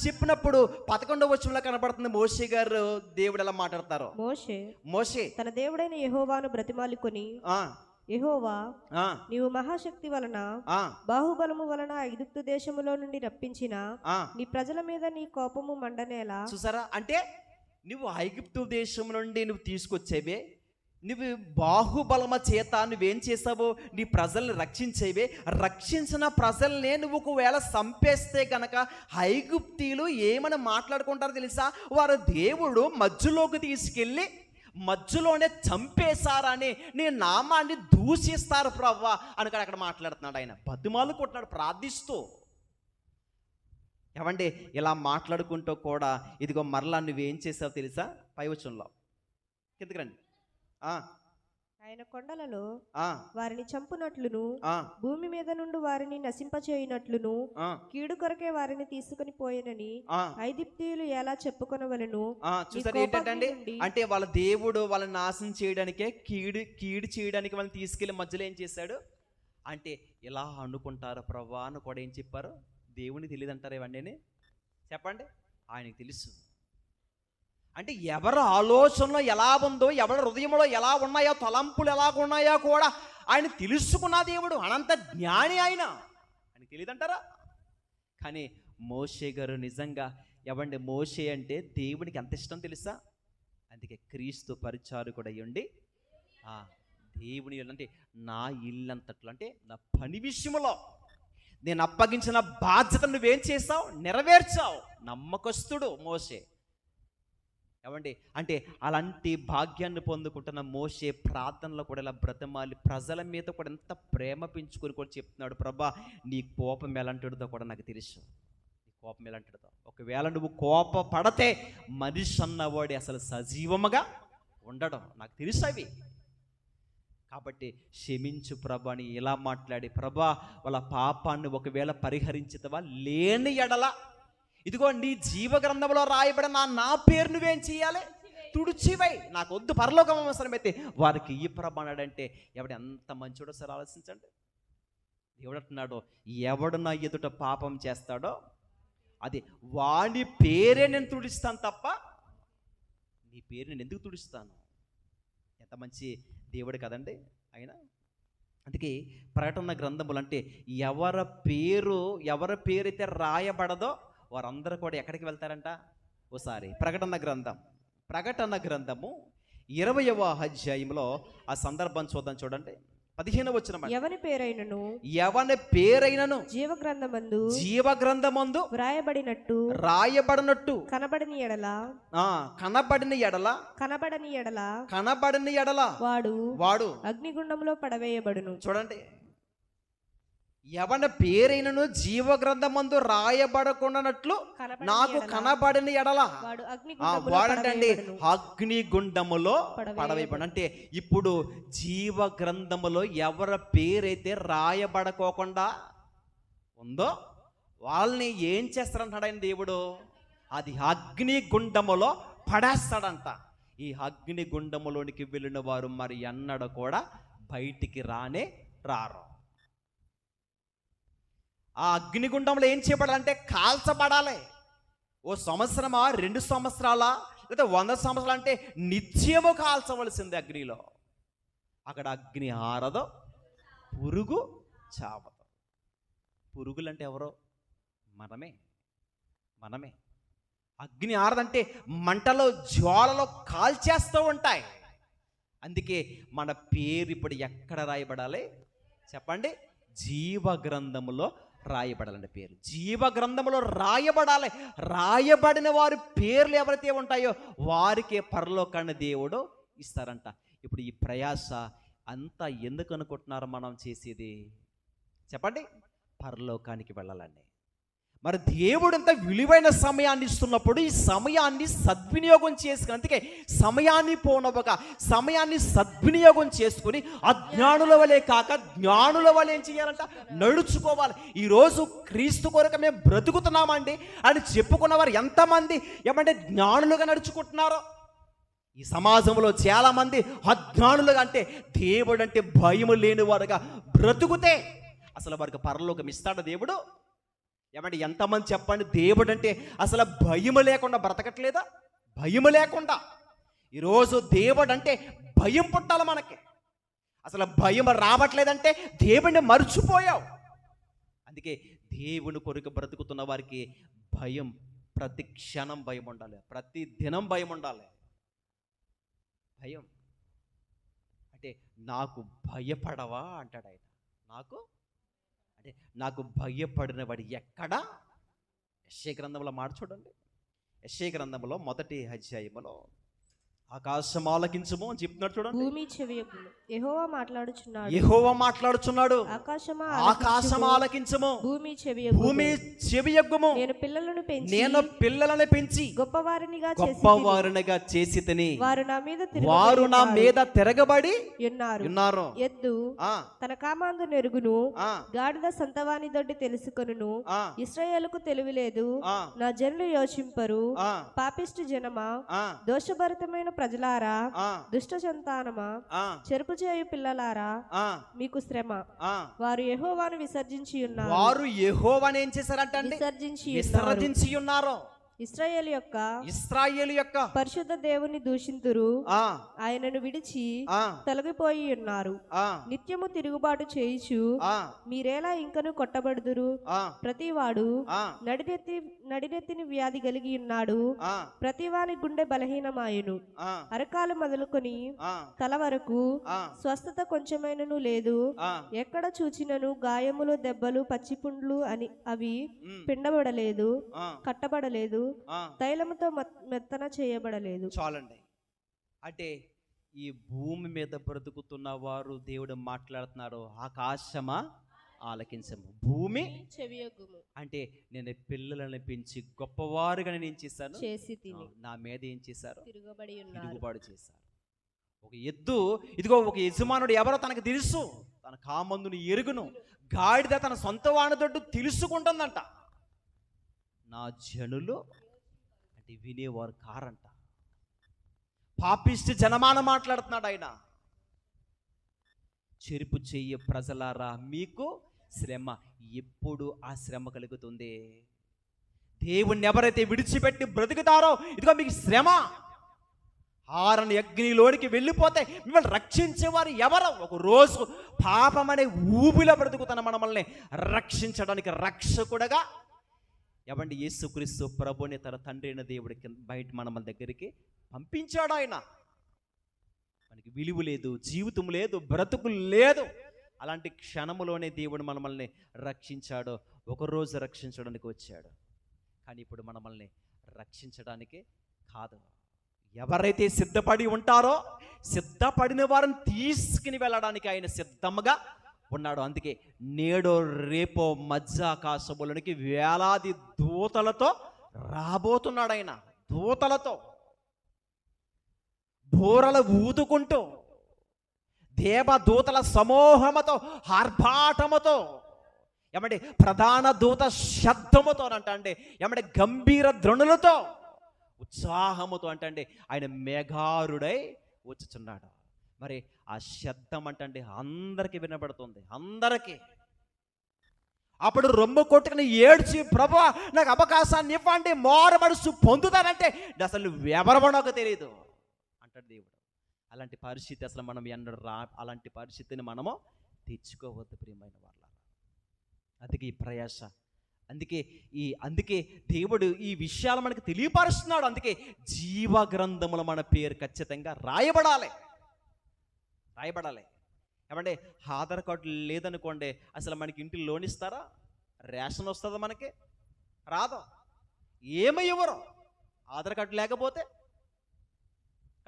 చెప్పినప్పుడు 11వ వచనంలో కనబడుతుంది మోషే గారు దేవుడు ఎలా మాట్లాడతారో. మోషే తన దేవుడైన యెహోవాను బ్రతిమాలుకొని, యెహోవా, నీవు మహాశక్తి వలన బాహుబలము వలన ఐగుప్తు దేశములో నుండి రప్పించిన నీ ప్రజల మీద నీ కోపము మండనేలా. చూసారా? అంటే నువ్వు ఐగుప్తు దేశం నుండి నువ్వు తీసుకొచ్చేవే, నువ్వు బాహుబలమ చేత నువ్వేం చేసావు? నీ ప్రజల్ని రక్షించేవే. రక్షించిన ప్రజల్నే నువ్వు ఒకవేళ చంపేస్తే గనక ఐగుప్తీయులు ఏమని మాట్లాడుకుంటారో తెలుసా? వారు దేవుడు మధ్యలోకి తీసుకెళ్ళి మధ్యలోనే చంపేశారని నీ నామాన్ని దూషిస్తారు ప్రవ్వా అని అక్కడ మాట్లాడుతున్నాడు ఆయన. బతిమాలు కొట్టినాడు ప్రార్థిస్తూ. ఏమండి, ఇలా మాట్లాడుకుంటూ కూడా ఇదిగో మరలా నువ్వేం చేసావు తెలుసా? పై వచనంలో కిందకి రండి. ఆయన కొండలలో వారిని చంపునట్లును, భూమి మీద నుండి వారిని నశింపచేయునట్లును, కీడు కొరకే వారిని తీసుకుని పోయినని ఐగుప్తీయులు ఎలా చెప్పుకొనవలెను. చూసారు ఏంటంటే, అంటే వాళ్ళ దేవుడు వాళ్ళని నాశనం చేయడానికే కీడు చేయడానికి వాళ్ళని తీసుకెళ్లి మధ్యలో ఏం చేశాడు అంటే, ఇలా అనుకుంటారు ప్రభా అని కూడా ఏం చెప్పారు? దేవునికి తెలియదు అంటారు ఇవన్నీ. చెప్పండి, ఆయనకి తెలుసు. అంటే ఎవరి ఆలోచనలో ఎలా ఉందో, ఎవరి హృదయంలో ఎలా ఉన్నాయో, తలంపులు ఎలా ఉన్నాయో కూడా ఆయన తెలుసుకున్న దేవుడు. అనంత జ్ఞాని ఆయన తెలియదంటారా? కానీ మోషే గారు నిజంగా ఎవండి, మోషే అంటే దేవునికి ఎంత ఇష్టం తెలుసా? అందుకే క్రీస్తు పరిచారకుడు అయ్యుండి ఆ, దేవుని ఇల్లు అంటే నా ఇల్లు అంతట్లు, అంటే నా పని విషయంలో నేను అప్పగించిన బాధ్యతను నువ్వేం చేస్తావు, నెరవేర్చావు. నమ్మకస్తుడు మోషే. ఏమండి, అంటే అలాంటి భాగ్యాన్ని పొందుకుంటున్న మోషే ప్రార్థనలో కూడా ఇలా బ్రతమాలి ప్రజల మీద కూడా ఎంత ప్రేమ పెంచుకొని కూడా చెప్తున్నాడు, ప్రభా నీ కోపం ఎలాంటిదో కూడా నాకు తెలుసు, నీ కోపం ఎలాంటిదో. ఒకవేళ నువ్వు కోప పడితే మనిషి అన్నవాడి అసలు సజీవముగా ఉండడం నాకు తెలుసు అవి. కాబట్టి క్షమించు ప్రభా అని ఇలా మాట్లాడి, ప్రభా వాళ్ళ పాపాన్ని ఒకవేళ పరిహరించుతావా, లేని ఎడల ఇదిగో నీ జీవ గ్రంథంలో రాయబడిన నా పేరు నువ్వేం చేయాలి, తుడిచివై, నాకు వద్దు పరలోకం అవసరమైతే వారికి ఈ ప్రభా అన్నాడంటే ఎవడు ఎంత మంచోడో సార్ ఆలోచించండి. దేవుడు అంటున్నాడు, ఎవడు నా ఎదుట పాపం చేస్తాడో అది వాడి పేరే నేను తుడిస్తాను తప్ప నీ పేరు నేను ఎందుకు తుడుస్తాను. ఎంత మంచి దేవుడు కదండి ఆయన. అందుకే ప్రకటన గ్రంథములు అంటే ఎవరి పేరైతే రాయబడదో వారందరూ కూడా ఎక్కడికి వెళ్తారంట. ఓసారి ప్రకటన గ్రంథము 20వ అధ్యాయంలో ఆ సందర్భం చూడండి. 15వ వచనం, ఎవని పేరైనను జీవగ్రంథమందు వ్రాయబడినట్టు కనబడని ఎడల వాడు అగ్నిగుండంలో పడవేయబడును. చూడండి, ఎవని పేరైనను జీవగ్రంథమందు రాయబడకుండానట్లు నాకు కనబడిన ఎడల వాడంటే అగ్నిగుండములో పడవేయబడు. అంటే ఇప్పుడు జీవగ్రంథములో ఎవరి పేరైతే రాయబడకోకుండా ఉందో వాళ్ళని ఏం చేస్తారంటాడు ఆయన దేవుడు, అది అగ్నిగుండములో పడేస్తాడంట. ఈ అగ్నిగుండములోనికి వెళ్ళిన వారు మరి ఎన్నడూ కూడా బయటికి రారు. ఆ అగ్నిగుండంలో ఏం చేయబడాలంటే కాల్చబడాలి. ఓ సంవత్సరమా, 2 సంవత్సరాలా, లేదా 100 సంవత్సరాలు అంటే నిత్యము కాల్చవలసింది అగ్నిలో. అక్కడ అగ్ని ఆరదో, పురుగు చావదు. పురుగులు అంటే ఎవరో, మనమే. అగ్ని ఆరదంటే మంటలో జ్వాలలో కాల్చేస్తూ ఉంటాయి. అందుకే మన పేరు ఇప్పుడు ఎక్కడ రాయబడాలి చెప్పండి, జీవగ్రంథములో రాయబడాలంటే పేరు జీవగ్రంథములో రాయబడాలి. రాయబడిన వారి పేర్లు ఎవరైతే ఉంటాయో వారికే పరలోకాన్ని దేవుడు ఇస్తారంట. ఇప్పుడు ఈ ప్రయాస అంతా ఎందుకు అనుకుంటున్నారు మనం చేసేది చెప్పండి, పరలోకానికి వెళ్ళాలండి. మరి దేవుడు ఎంత విలువైన సమయాన్ని ఇస్తున్నప్పుడు ఈ సమయాన్ని సద్వినియోగం చేసుకుని, అందుకే సమయాన్ని పోనవక సమయాన్ని సద్వినియోగం చేసుకుని అజ్ఞానుల వలె కాక జ్ఞానుల వలె ఏం చేయాలంట, నడుచుకోవాలి. ఈరోజు క్రీస్తు కొరకు మేము బ్రతుకుతున్నామండి అని చెప్పుకున్నవారు ఎంతమంది ఏమంటే జ్ఞానులుగా నడుచుకుంటున్నారో. ఈ సమాజంలో చాలామంది అజ్ఞానులుగా, అంటే దేవుడు అంటే భయం లేని వారుగా బ్రతుకుతే అసలు వారికి పరలోకం ఇస్తాడు దేవుడు. ఏమంటే ఎంతమంది చెప్పండి, దేవుడు అంటే అసలు భయము లేకుండా బ్రతకట్లేదా? భయము లేకుండా. ఈరోజు దేవుడు అంటే భయం పుట్టాలి మనకి. అసలు భయం రావట్లేదంటే దేవుడిని మర్చిపోయావు. అందుకే దేవుని కొరకు బ్రతుకుతున్న వారికి భయం, ప్రతి క్షణం భయం ఉండాలి, ప్రతి దినం భయం ఉండాలి. భయం అంటే నాకు భయపడవా అంటాడు ఆయన. నాకు భయపడిన వాడు ఎక్కడా? యెషయా గ్రంథంలో మాట చూడండి. యెషయా గ్రంథంలో 1వ అధ్యాయములో ఆకాశం ఆలకించుము అని చెప్తున్నాడు చూడండి. భూమి చెవియొగ్గుము, యెహోవా మాట్లాడుచున్నాడు. ఆకాశం ఆలకించుము, భూమి చెవియొగ్గుము. నేను పిల్లలను పెంచి గొప్పవారినిగా చేసితిని, వారు నా మీద తిరగబడి ఉన్నారు. ఎద్దు తన కామాందు నెరుగును, గాడిద సంతవాని దొడ్డి తెలుసుకొనును. ఇశ్రాయేలుకు తెలివి లేదు, నా జనులు యోచింపరు. పాపిష్టి జనమా, దోషభరితమైన ప్రజలారా, దుష్ట సంతానమా, చెరుపు చేయు పిల్లలారా, మీకు శ్రమ. వారు యెహోవాను విసర్జించి ఉన్నారు. వారు యెహోవాను ఏం చేశారంటే విసర్జించి ఉన్నారు. ఇశ్రాయేలు యొక్క పరిశుద్ధ దేవుని దూషింతురు, ఆయనను విడిచి తొలగిపోయి ఉన్నారు. నిత్యము తిరుగుబాటు చేయుచు మీరేలా ఇంకను కొట్టబడుదురు. ప్రతివాడు నడినెత్తిని వ్యాధి కలిగి ఉన్నాడు. ప్రతివాని గుండె బలహీనమాయును. అరకాలు మొదలుకొని తల వరకు స్వస్థత కొంచెమైనను లేదు. ఎక్కడ చూచినను గాయములు, దెబ్బలు, పచ్చిపుండ్లు అని అవి పిండబడలేదు, కట్టబడలేదు, తైలముతో మెత్తన చేయబడలేదు. చాలండి. అంటే ఈ భూమి మీద బ్రతుకుతున్న వారు దేవుడు మాట్లాడుతున్నారు, ఆకాశమా ఆలకించము, భూమి చెవియొగ్గుము. అంటే నేను పిల్లలను పెంచి గొప్పవారుగా నేను చేశాను, నా మీద ఏం చేశారు? తిరుగుబాటు చేశారు. ఒక ఎద్దు, ఇదిగో ఒక యజమానుడు ఎవరో తనకు తెలుసు, తన కామందుని ఎరుగును, గాడిద తన సొంత వాణిదొడ్డు తెలుసుకుంటుందంట. నా జనులు అంటే వినేవారు కారంట. పాపిష్టి జనమాన మాట్లాడుతున్నాడు ఆయన. చెరుపు చెయ్యి ప్రజలారా, మీకు శ్రమ. ఎప్పుడు ఆ శ్రమ కలుగుతుంది? దేవుణ్ణి ఎవరైతే విడిచిపెట్టి బ్రతుకుతారో ఇదిగో మీకు శ్రమ. ఆరని అగ్నిలోనికి వెళ్ళిపోతే మిమ్మల్ని రక్షించేవారు ఎవరు? ఒక రోజు పాపం అనే ఊబిలో బ్రతుకుతున్న మనల్ని రక్షించడానికి రక్షకుడుగా ఎవండి యేసుక్రీస్తు ప్రభుని తన తండ్రి అయిన దేవుడికి బయట మన దగ్గరికి పంపించాడు. ఆయన మనకి విలువ లేదు, జీవితం లేదు, బ్రతుకు లేదు. అలాంటి క్షణములోనే దేవుడు మనల్ని రక్షించాడు. ఒకరోజు రక్షించడానికి వచ్చాడు, కానీ ఇప్పుడు మనల్ని రక్షించడానికి కాదు. ఎవరైతే సిద్ధపడి ఉంటారో సిద్ధపడిన వారిని తీసుకుని వెళ్ళడానికి ఆయన సిద్ధంగా ఉన్నాడు. అందుకే నేడో రేపో మధ్య ఆకాశములోనికి వేలాది దూతలతో రాబోతున్నాడు. ఆయన దూతలతో బూరలు ఊదుకుంటూ, దేవదూతల సమూహముతో, ఆర్భాటముతో, ఏమంటే ప్రధాన దూత శబ్దముతో అంటే ఏమంటే గంభీర ధ్వనులతో, ఉత్సాహముతో అంటే ఆయన మేఘారుడై వచ్చుచున్నాడు. మరి ఆ శబ్దం అంటే అందరికీ వినబడుతుంది, అందరికీ. అప్పుడు రొమ్ము కొట్టుకుని ఏడ్చి, ప్రభువా నాకు అవకాశాన్ని ఇవ్వండి, మారు మనసు పొందుతానంటే అసలు ఎవరమో నాకు తెలియదు అంటాడు దేవుడు. అలాంటి పరిస్థితి అసలు మనం ఎన్నడూ అలాంటి పరిస్థితిని మనము తెచ్చుకోవద్దు ప్రియమైన వాళ్ళ. అందుకే ఈ ప్రయాస, అందుకే దేవుడు ఈ విషయాలు మనకు తెలియపరుస్తున్నాడు. అందుకే జీవ గ్రంథములో మన పేరు ఖచ్చితంగా రాయబడాలి. ఏమంటే ఆధార్ కార్డు లేదనుకోండి, అసలు మనకి ఇంటికి లోన్ ఇస్తారా? రేషన్ వస్తుందా? మనకి రాదు. ఏమీ ఇవ్వరు ఆధార్ కార్డు లేకపోతే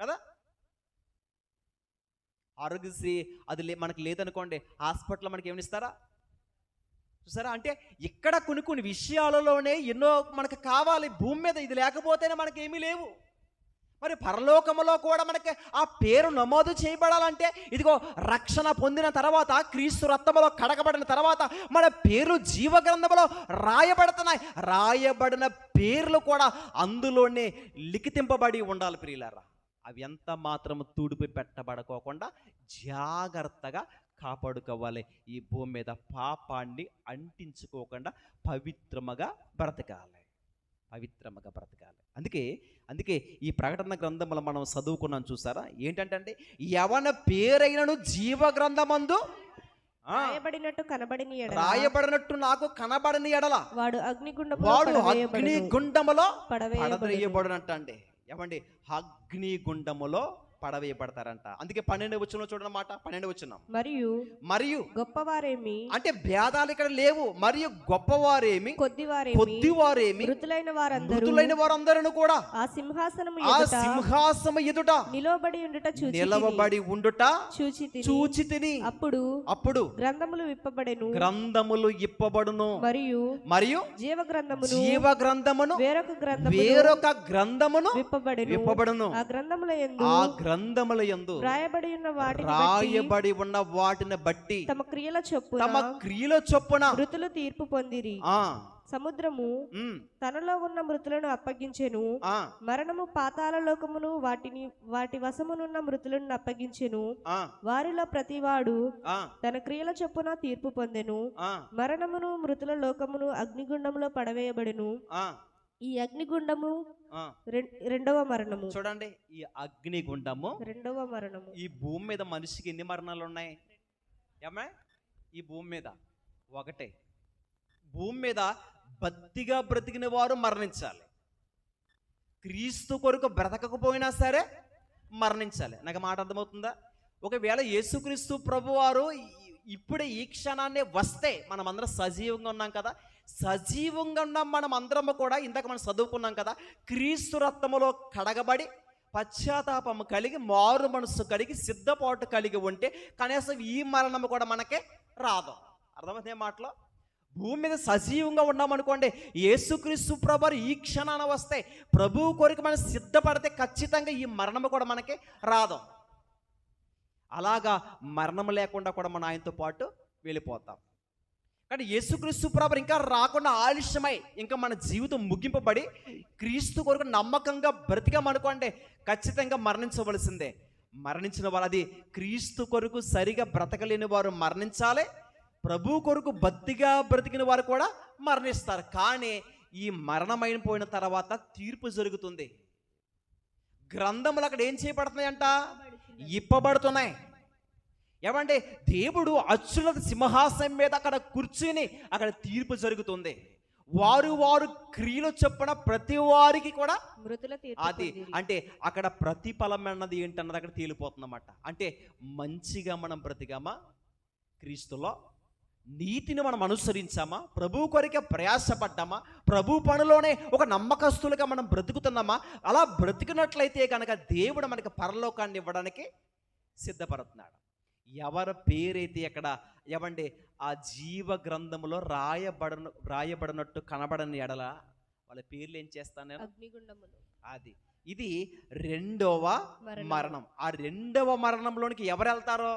కదా. ఆరోగ్యశ్రీ అది మనకి లేదనుకోండి, హాస్పిటల్లో మనకి ఏమి ఇస్తారా? చూసారా? అంటే ఇక్కడ కొన్ని విషయాలలోనే ఎన్నో మనకు కావాలి. భూమి మీద ఇది లేకపోతేనే మనకి ఏమీ లేవు. మరి పరలోకములో కూడా మనకి ఆ పేరు నమోదు చేయబడాలంటే ఇదిగో రక్షణ పొందిన తర్వాత, క్రీస్తు రక్తములో కడగబడిన తర్వాత మన పేరు జీవ గ్రంథములో రాయబడుతున్నాయి. రాయబడిన పేర్లు కూడా అందులోనే లిఖితింపబడి ఉండాలి ప్రియులారా. అవి ఎంత మాత్రము తుడిపి పెట్టబడుకోకుండా జాగ్రత్తగా కాపాడుకోవాలి. ఈ భూమి మీద పాపాన్ని అంటించుకోకుండా పవిత్రముగా బ్రతకాలి. అందుకే ఈ ప్రకటన గ్రంథములో మనం చదువుకున్నాం చూసారా? ఏంటంటే యవన పేరైనను జీవ గ్రంథమందు రాయబడినట్టు నాకు కనబడని ఎడల వాడు అగ్నిగుండములో పడవేయబడినట్టు. ఏమండి అగ్నిగుండములో పడవేయబడతారంట. అందుకే 12వ వచనంలో చూడనమాట. 12వ వచనం, మరియు గొప్పవారేమి అంటే భేదాలు ఇక్కడ లేవు. మరియు గొప్పవారేమి, కొద్దివారేమి, మృతులైన వారందరూ కూడా ఆ సింహాసనము ఎదుట నిలవబడి ఉండుట చూచితిని. అప్పుడు గ్రంథములు ఇప్పబడును, మరియు జీవ గ్రంథమును వేరొక గ్రంథమును విప్పబడును. ఆ గ్రంథముల యందు రాయబడి ఉన్న వాటిని బట్టి తమ క్రియల చొప్పున మృతులు తీర్పు పొందిరి. సముద్రము తనలో ఉన్న మృతులను అప్పగించెను. మరణము పాతాళ లోకమును వాటి వశమునున్న మృతులను అప్పగించెను. వారిలో ప్రతివాడు తన క్రియల చొప్పున తీర్పు పొందెను. మరణమును మృతుల లోకమును అగ్నిగుండములో పడవేయబడెను. ఈ అగ్నిగుండము ఆ, రెండవ మరణము. చూడండి, ఈ అగ్నిగుండము రెండవ మరణము. ఈ భూమి మీద మనిషికి ఎన్ని మరణాలు ఉన్నాయి? ఏమే ఈ భూమి మీద ఒకటే. భూమి మీద భక్తిగా బ్రతికిన వారు మరణించాలి. క్రీస్తు కొరకు బ్రతకకపోయినా సరే మరణించాలి. నాకు మాట అర్థమవుతుందా? ఒకవేళ యేసుక్రీస్తు ప్రభువారు ఇప్పుడే ఈ క్షణాన్నే వస్తే, మనం అందరం సజీవంగా ఉన్నాం కదా, సజీవంగా ఉన్న మనం అందరము కూడా ఇందాక మనం చదువుకున్నాం కదా, క్రీస్తు రక్తములో కడగబడి పశ్చాత్తాపము కలిగి మారు మనసు కలిగి సిద్ధపాటు కలిగి ఉంటే కనీసం ఈ మరణము కూడా మనకే రాదు. అర్థమైతే మాటలో? భూమి మీద సజీవంగా ఉన్నామనుకోండి, యేసుక్రీస్తు ప్రభువారు ఈ క్షణాన వస్తే, ప్రభువు కొరకు మనం సిద్ధపడితే ఖచ్చితంగా ఈ మరణము కూడా మనకి రాదు. అలాగా మరణము లేకుండా కూడా మనం ఆయనతో పాటు వెళ్ళిపోతాం. కానీ యేసుక్రీస్తు ప్రభువారు ఇంకా రాకుండా ఆలస్యమై ఇంకా మన జీవితం ముగింపబడి క్రీస్తు కొరకు నమ్మకంగా బ్రతికామనుకోండి, ఖచ్చితంగా మరణించవలసిందే. మరణించిన వారు, అది క్రీస్తు కొరకు సరిగా బ్రతకలేని వారు మరణించాలి, ప్రభు కొరకు భక్తిగా బ్రతికిన వారు కూడా మరణిస్తారు. కానీ ఈ మరణమైపోయిన తర్వాత తీర్పు జరుగుతుంది. గ్రంథములు అక్కడ ఏం చేయబడుతున్నాయంట? ఇప్పబడుతున్నాయి. ఏమంటే దేవుడు అత్యున్నత సింహాసనం మీద అక్కడ కూర్చుని అక్కడ తీర్పు జరుగుతుంది. వారు వారు క్రియలు చొప్పున ప్రతి వారికి కూడా మృతుల తీర్పు అది అంటే అక్కడ ప్రతిఫలం అన్నది ఏంటన్నది అక్కడ తేలిపోతుందన్నమాట. అంటే మంచిగా మనం బ్రతికామా, క్రీస్తులో నీతిని మనం అనుసరించామా, ప్రభు కొరికే ప్రయాసపడ్డామా, ప్రభు పనిలోనే ఒక నమ్మకస్తులుగా మనం బ్రతుకుతున్నామా? అలా బ్రతికినట్లయితే కనుక దేవుడు మనకి పరలోకాన్ని ఇవ్వడానికి సిద్ధపడుతున్నాడు. ఎవరి పేరైతే అక్కడ ఏమండి ఆ జీవ గ్రంథములో రాయబడినట్టు కనబడని ఎడల వాళ్ళ పేర్లు ఏం చేస్తాను నేను? అగ్నిగుండములు. అది ఇది రెండవ మరణం. ఆ రెండవ మరణంలోనికి ఎవరు వెళ్తారో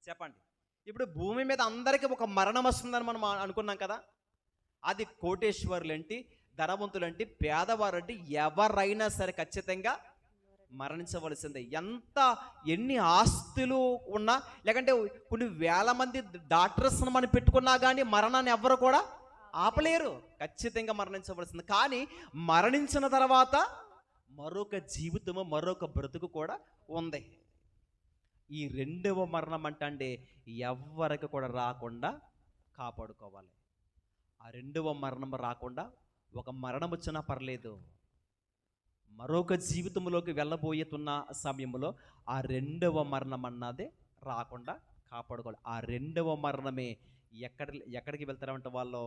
చెప్పండి. ఇప్పుడు భూమి మీద అందరికీ ఒక మరణం వస్తుందని మనం అనుకున్నాం కదా. అది కోటేశ్వరులేంటి, ధనవంతులంటి, పేదవారంటి ఎవరైనా సరే ఖచ్చితంగా మరణించవలసిందే. ఎన్ని ఆస్తులు ఉన్నా, లేకంటే కొన్ని వేల మంది డాక్టర్స్ని మనం పెట్టుకున్నా కానీ మరణాన్ని ఎవరు కూడా ఆపలేరు. ఖచ్చితంగా మరణించవలసింది. కానీ మరణించిన తర్వాత మరొక జీవితము, మరొక బ్రతుకు కూడా ఉంది. ఈ రెండవ మరణం అంటే ఎవరికి కూడా రాకుండా కాపాడుకోవాలి. ఆ రెండవ మరణం రాకుండా, ఒక మరణం వచ్చినా పర్లేదు, మరొక జీవితంలోకి వెళ్ళబోయేతున్న సమయంలో ఆ రెండవ మరణం అన్నదే రాకుండా కాపాడుకోవాలి. ఆ రెండవ మరణమే ఎక్కడికి వెళ్తారంటే వాళ్ళు,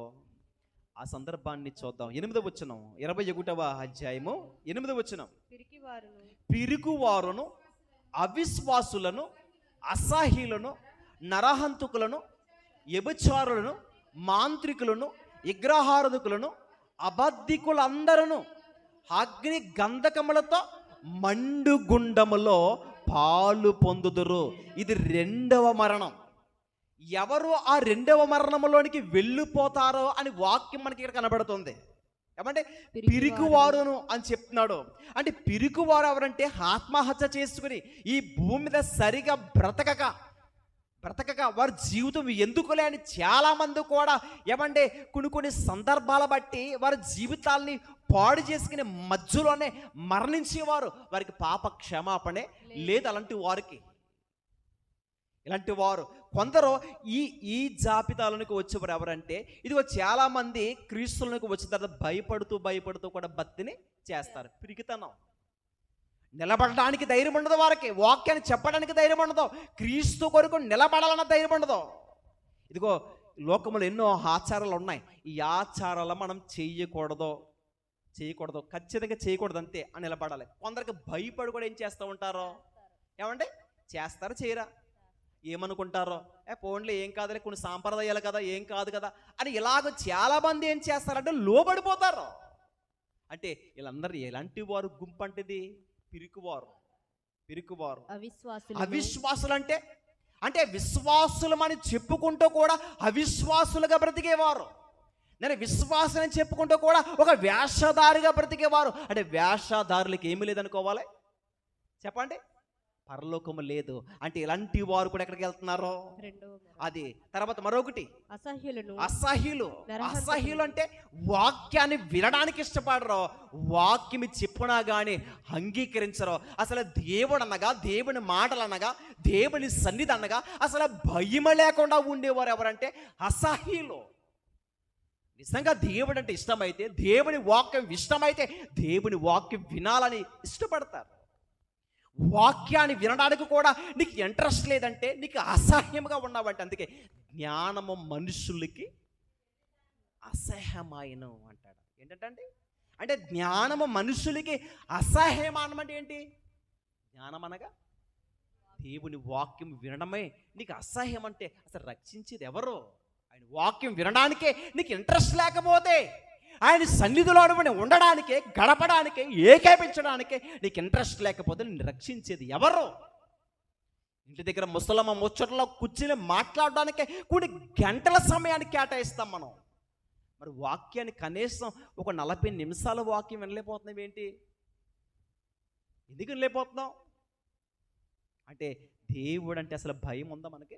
ఆ సందర్భాన్ని చూద్దాం. 8వ వచనం, 21వ అధ్యాయము 8వ వచనం. పిరికివారును అవిశ్వాసులను, అసహ్యులను, నరహంతకులను, వ్యభిచారులను, మాంత్రికులను, విగ్రహారాధకులను, అబద్ధికులందరూ అగ్ని గంధకములతో మండుగుండములో పాలు పొందుదురు. ఇది రెండవ మరణం. ఎవరు ఆ రెండవ మరణంలోనికి వెళ్ళిపోతారో అని వాక్యం మనకి ఇక్కడ కనబడుతుంది. ఏమంటే పిరికివారును అని చెప్తున్నాడు. అంటే పిరికివారు ఎవరంటే ఆత్మహత్య చేసుకుని ఈ భూమి మీద సరిగా బ్రతకక వారి జీవితం ఎందుకులే అని చాలామంది కూడా ఏమంటే కొన్ని సందర్భాల బట్టి వారి జీవితాల్ని పాడు చేసుకునే మధ్యలోనే మరణించేవారు. వారికి పాప క్షమాపణే లేదు. ఇలాంటి వారు కొందరు ఈ జాబితాలోనికి వచ్చేవారు ఎవరంటే, ఇదిగో చాలామంది క్రీస్తులకు వచ్చిన తర్వాత భయపడుతూ కూడా భక్తిని చేస్తారు. పిరికితనం. నిలబడడానికి ధైర్యం ఉండదు వారికి, వాక్యాన్ని చెప్పడానికి ధైర్యం ఉండదు, క్రీస్తు కొరకు నిలబడాలన్న ధైర్యం ఉండదు. ఇదిగో లోకంలో ఎన్నో ఆచారాలు ఉన్నాయి. ఈ ఆచారాలు మనం చేయకూడదు, ఖచ్చితంగా చేయకూడదు, అంతే అని నిలబడాలి. కొందరికి భయపడి కూడా ఏం చేస్తూ ఉంటారో, ఏమంటే చేస్తారో చేయరా, ఏమనుకుంటారో, పోన్లే ఏం కాదులే, కొన్ని సాంప్రదాయాలు కదా, ఏం కాదు కదా అని ఇలాగ చాలామంది ఏం చేస్తారంటే లోబడిపోతారు. అంటే వీళ్ళందరూ ఎలాంటి వారు గుంపు అంటే ఇది? పిరికివారు, అవిశ్వాసులు. అంటే విశ్వాసులమని చెప్పుకుంటూ కూడా అవిశ్వాసులుగా బ్రతికేవారు. నేను విశ్వాసాన్ని చెప్పుకుంటూ కూడా ఒక వేషధారిగా బ్రతికేవారు. అంటే వేషధారులకి ఏమీ లేదనుకోవాలి చెప్పండి. పరలోకము లేదు అంటే ఇలాంటి వారు కూడా ఎక్కడికి వెళ్తున్నారో అది. తర్వాత మరొకటి అసహ్యులు అంటే వాక్యాన్ని వినడానికి ఇష్టపడరు, వాక్యం చెప్పునా కానీ అంగీకరించరు. అసలు దేవుడు అనగా, దేవుని మాటలు అనగా, దేవుని సన్నిధి అనగా అసలు భయం లేకుండా ఉండేవారు ఎవరంటే అసహ్యులు. నిజంగా దేవుడు అంటే ఇష్టమైతే, దేవుని వాక్యం ఇష్టమైతే దేవుని వాక్యం వినాలని ఇష్టపడతారు. వాక్యాన్ని వినడానికి కూడా నీకు ఇంట్రెస్ట్ లేదంటే నీకు అసహ్యంగా ఉన్నావంటే, అందుకే జ్ఞానము మనుషులకి అసహ్యమాయను అంటాడు. ఏంటంటే అంటే జ్ఞానము మనుషులకి అసహ్యమానం అంటే ఏంటి? జ్ఞానం అనగా దేవుని వాక్యం వినడమే నీకు అసహ్యం అంటే అసలు రక్షించేది ఎవరు? ఆయన వాక్యం వినడానికే నీకు ఇంట్రెస్ట్ లేకపోతే, ఆయన సన్నిధిలో ఉండడానికే, గడపడానికే, ఏకేపించడానికే నీకు ఇంట్రెస్ట్ లేకపోతే నిన్ను రక్షించేది ఎవరు? ఇంటి దగ్గర ముసలమ్మ ముచ్చట్లో కూర్చుని మాట్లాడడానికే కొన్ని గంటల సమయాన్ని కేటాయిస్తాం మనం. మరి వాక్యాన్ని కనీసం ఒక 40 నిమిషాల వాక్యం వినలేకపోతున్నాం ఏంటి? ఎందుకు వినలేకపోతున్నాం అంటే దేవుడు అంటే అసలు భయం ఉందా మనకి?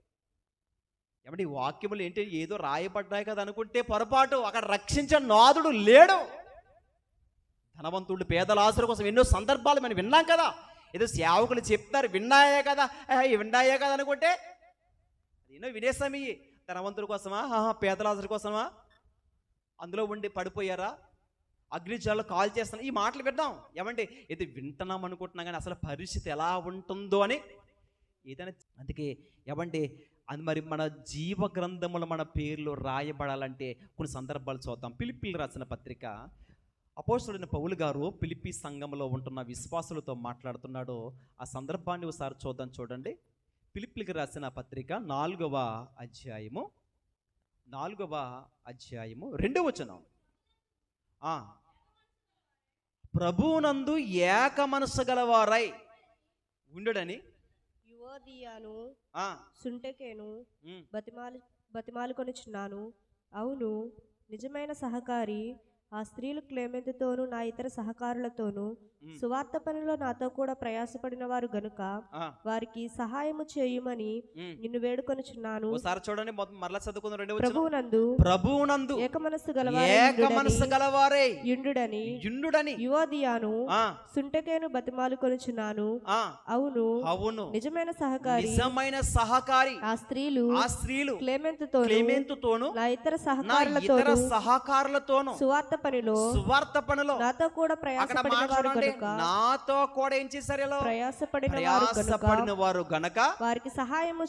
ఏమంటే ఈ వాక్యములు ఏంటి ఏదో రాయబడ్డాయి కదా అనుకుంటే పొరపాటు. అక్కడ రక్షించే నాదుడు లేడు. ధనవంతుడు పేద లాజరు కోసం ఎన్నో సందర్భాలు మనం విన్నాం కదా. ఏదో సేవకులు చెప్తారు విన్నాయే కదా అనుకుంటే ఎన్నో వినేసాం. ఈ ధనవంతుడి కోసమా, పేద లాజరు కోసమా, అందులో ఉండి పడిపోయారా, అగ్నిజ్వాలలో కాల్ చేస్తాను, ఈ మాటలు విన్నాం. ఏమంటే ఇది వింటున్నాం అనుకుంటున్నాం కానీ అసలు పరిస్థితి ఎలా ఉంటుందో అని ఏదైనా. అందుకే ఏమంటే అది మరి మన జీవ గ్రంథములు మన పేర్లు రాయబడాలంటే కొన్ని సందర్భాలు చూద్దాం. ఫిలిప్పీలు రాసిన పత్రిక, అపోస్తలుడైన పౌలు గారు ఫిలిప్పీ సంఘంలో ఉంటున్న విశ్వాసులతో మాట్లాడుతున్నాడు. ఆ సందర్భాన్ని ఒకసారి చూద్దాం. చూడండి, ఫిలిప్పీలకు రాసిన పత్రిక 4వ అధ్యాయము 2వ వచనం. ప్రభువునందు ఏక మనసు గలవారై ఉండుడని యువోదియాను సుంటెకేను బతిమాలుకొనుచున్నాను. అవును, నిజమైన సహకారి ఆ స్త్రీలు క్లేమెంతుతోనూ నా ఇతర సహకారులతోనూ సువార్త పనిలో నాతో కూడా ప్రయాసపడిన వారు గనుక వారికి సహాయము చేయుమని నిన్ను వేడుకొనుచున్నాను. చూడండి, మరలా చదువుకుందాం. ప్రభువునందు ఏకమనస్సు గలవారై యుండుడని యువోదియాను సుంటెకేను బతిమాలుకొనుచున్నాను. అవును, నిజమైన సహకారి ఆ స్త్రీలు క్లేమెంతుతోనూ నా ఇతర సహకారులతోనూ సువార్త పనిలో నాతో కూడా ప్రయాసపడిన ఏం చేశారు? ప్రయాసపడిన వారు గనక వారికి సహాయము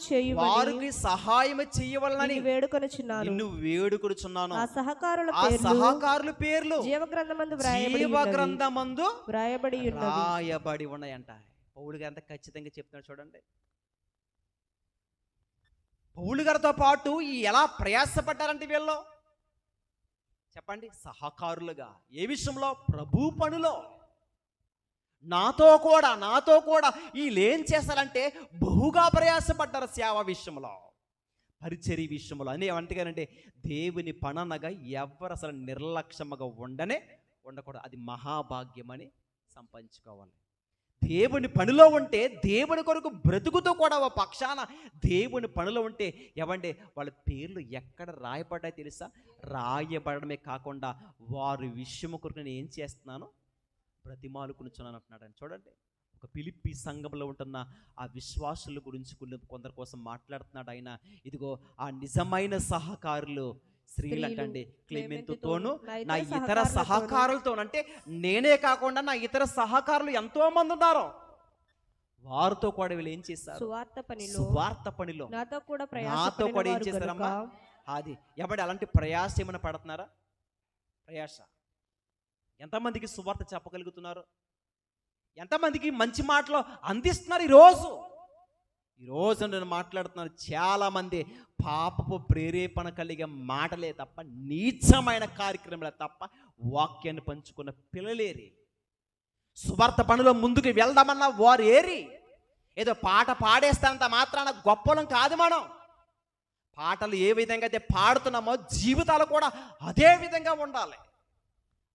చేయవలనని వేడుకొనుచున్నాను. ఆ సహకారుల పేర్లు జీవగ్రంథమందు వ్రాయబడి ఉన్నాయంట. పౌలు గారు అంత ఖచ్చితంగా చెప్తున్నాడు. చూడండి, పౌలు గారితో పాటు ఎలా ప్రయాసపడ్డారంటే వీళ్ళు చెప్పండి, సహకారులుగా. ఏ విషయంలో? ప్రభు పనిలో. నాతో కూడా వీళ్ళు ఏం చేస్తారంటే బహుగా ప్రయాసపడ్డారు సేవ విషయంలో, పరిచర్య విషయంలో. అని ఏమంటారంటే దేవుని పననగా ఎవరు అసలు నిర్లక్ష్యముగా ఉండకూడదు. అది మహాభాగ్యం అని సంపాదించుకోవాలి. దేవుని పనిలో ఉంటే, దేవుని కొరకు బ్రతుకుతూ కూడా ఓ పక్షాన దేవుని పనిలో ఉంటే ఏమంటే వాళ్ళ పేర్లు ఎక్కడ రాయబడ్డాయి తెలుసా? రాయబడమే కాకుండా వారి విషయము కొరకు నేను ఏం చేస్తున్నాను? బ్రతిమాలుకునిచున్నాను అంటున్నాడు. చూడండి, ఒక ఫిలిప్పీ సంఘంలో ఉంటున్న ఆ విశ్వాసుల గురించి కొందరి కోసం మాట్లాడుతున్నాడు ఆయన. ఇదిగో ఆ నిజమైన సహకారులు స్త్రీలు అంటండి క్లెమెంతుతోను నా ఇతర సహకారులతో, అంటే నేనే కాకుండా నా ఇతర సహకారులు ఎంతో మంది ఉన్నారు. వారితో కూడా వీళ్ళు ఏం చేశారు? సువార్త పనిలో నాతో కూడా ఏం చేశారమ్మా? అది ఎవడి అలాంటి ప్రయాస ఏమైనా పడుతున్నారా? ప్రయాస ఎంతమందికి సువార్త చెప్పగలుగుతున్నారు? ఎంతమందికి మంచి మాటలు అందిస్తున్నారు? ఈరోజు నేను మాట్లాడుతున్నాను, చాలామంది పాపపు ప్రేరేపణ కలిగే మాటలే తప్ప, నీచమైన కార్యక్రమాలే తప్ప వాక్యాన్ని పంచుకున్న పిల్లలేరి. సువార్త పనిలో ముందుకు వెళ్దామన్నా వారు ఏరి. ఏదో పాట పాడేస్తానంత మాత్రాన గొప్పలం కాదు మనం. పాటలు ఏ విధంగా అయితే పాడుతున్నామో జీవితాలు కూడా అదే విధంగా ఉండాలి.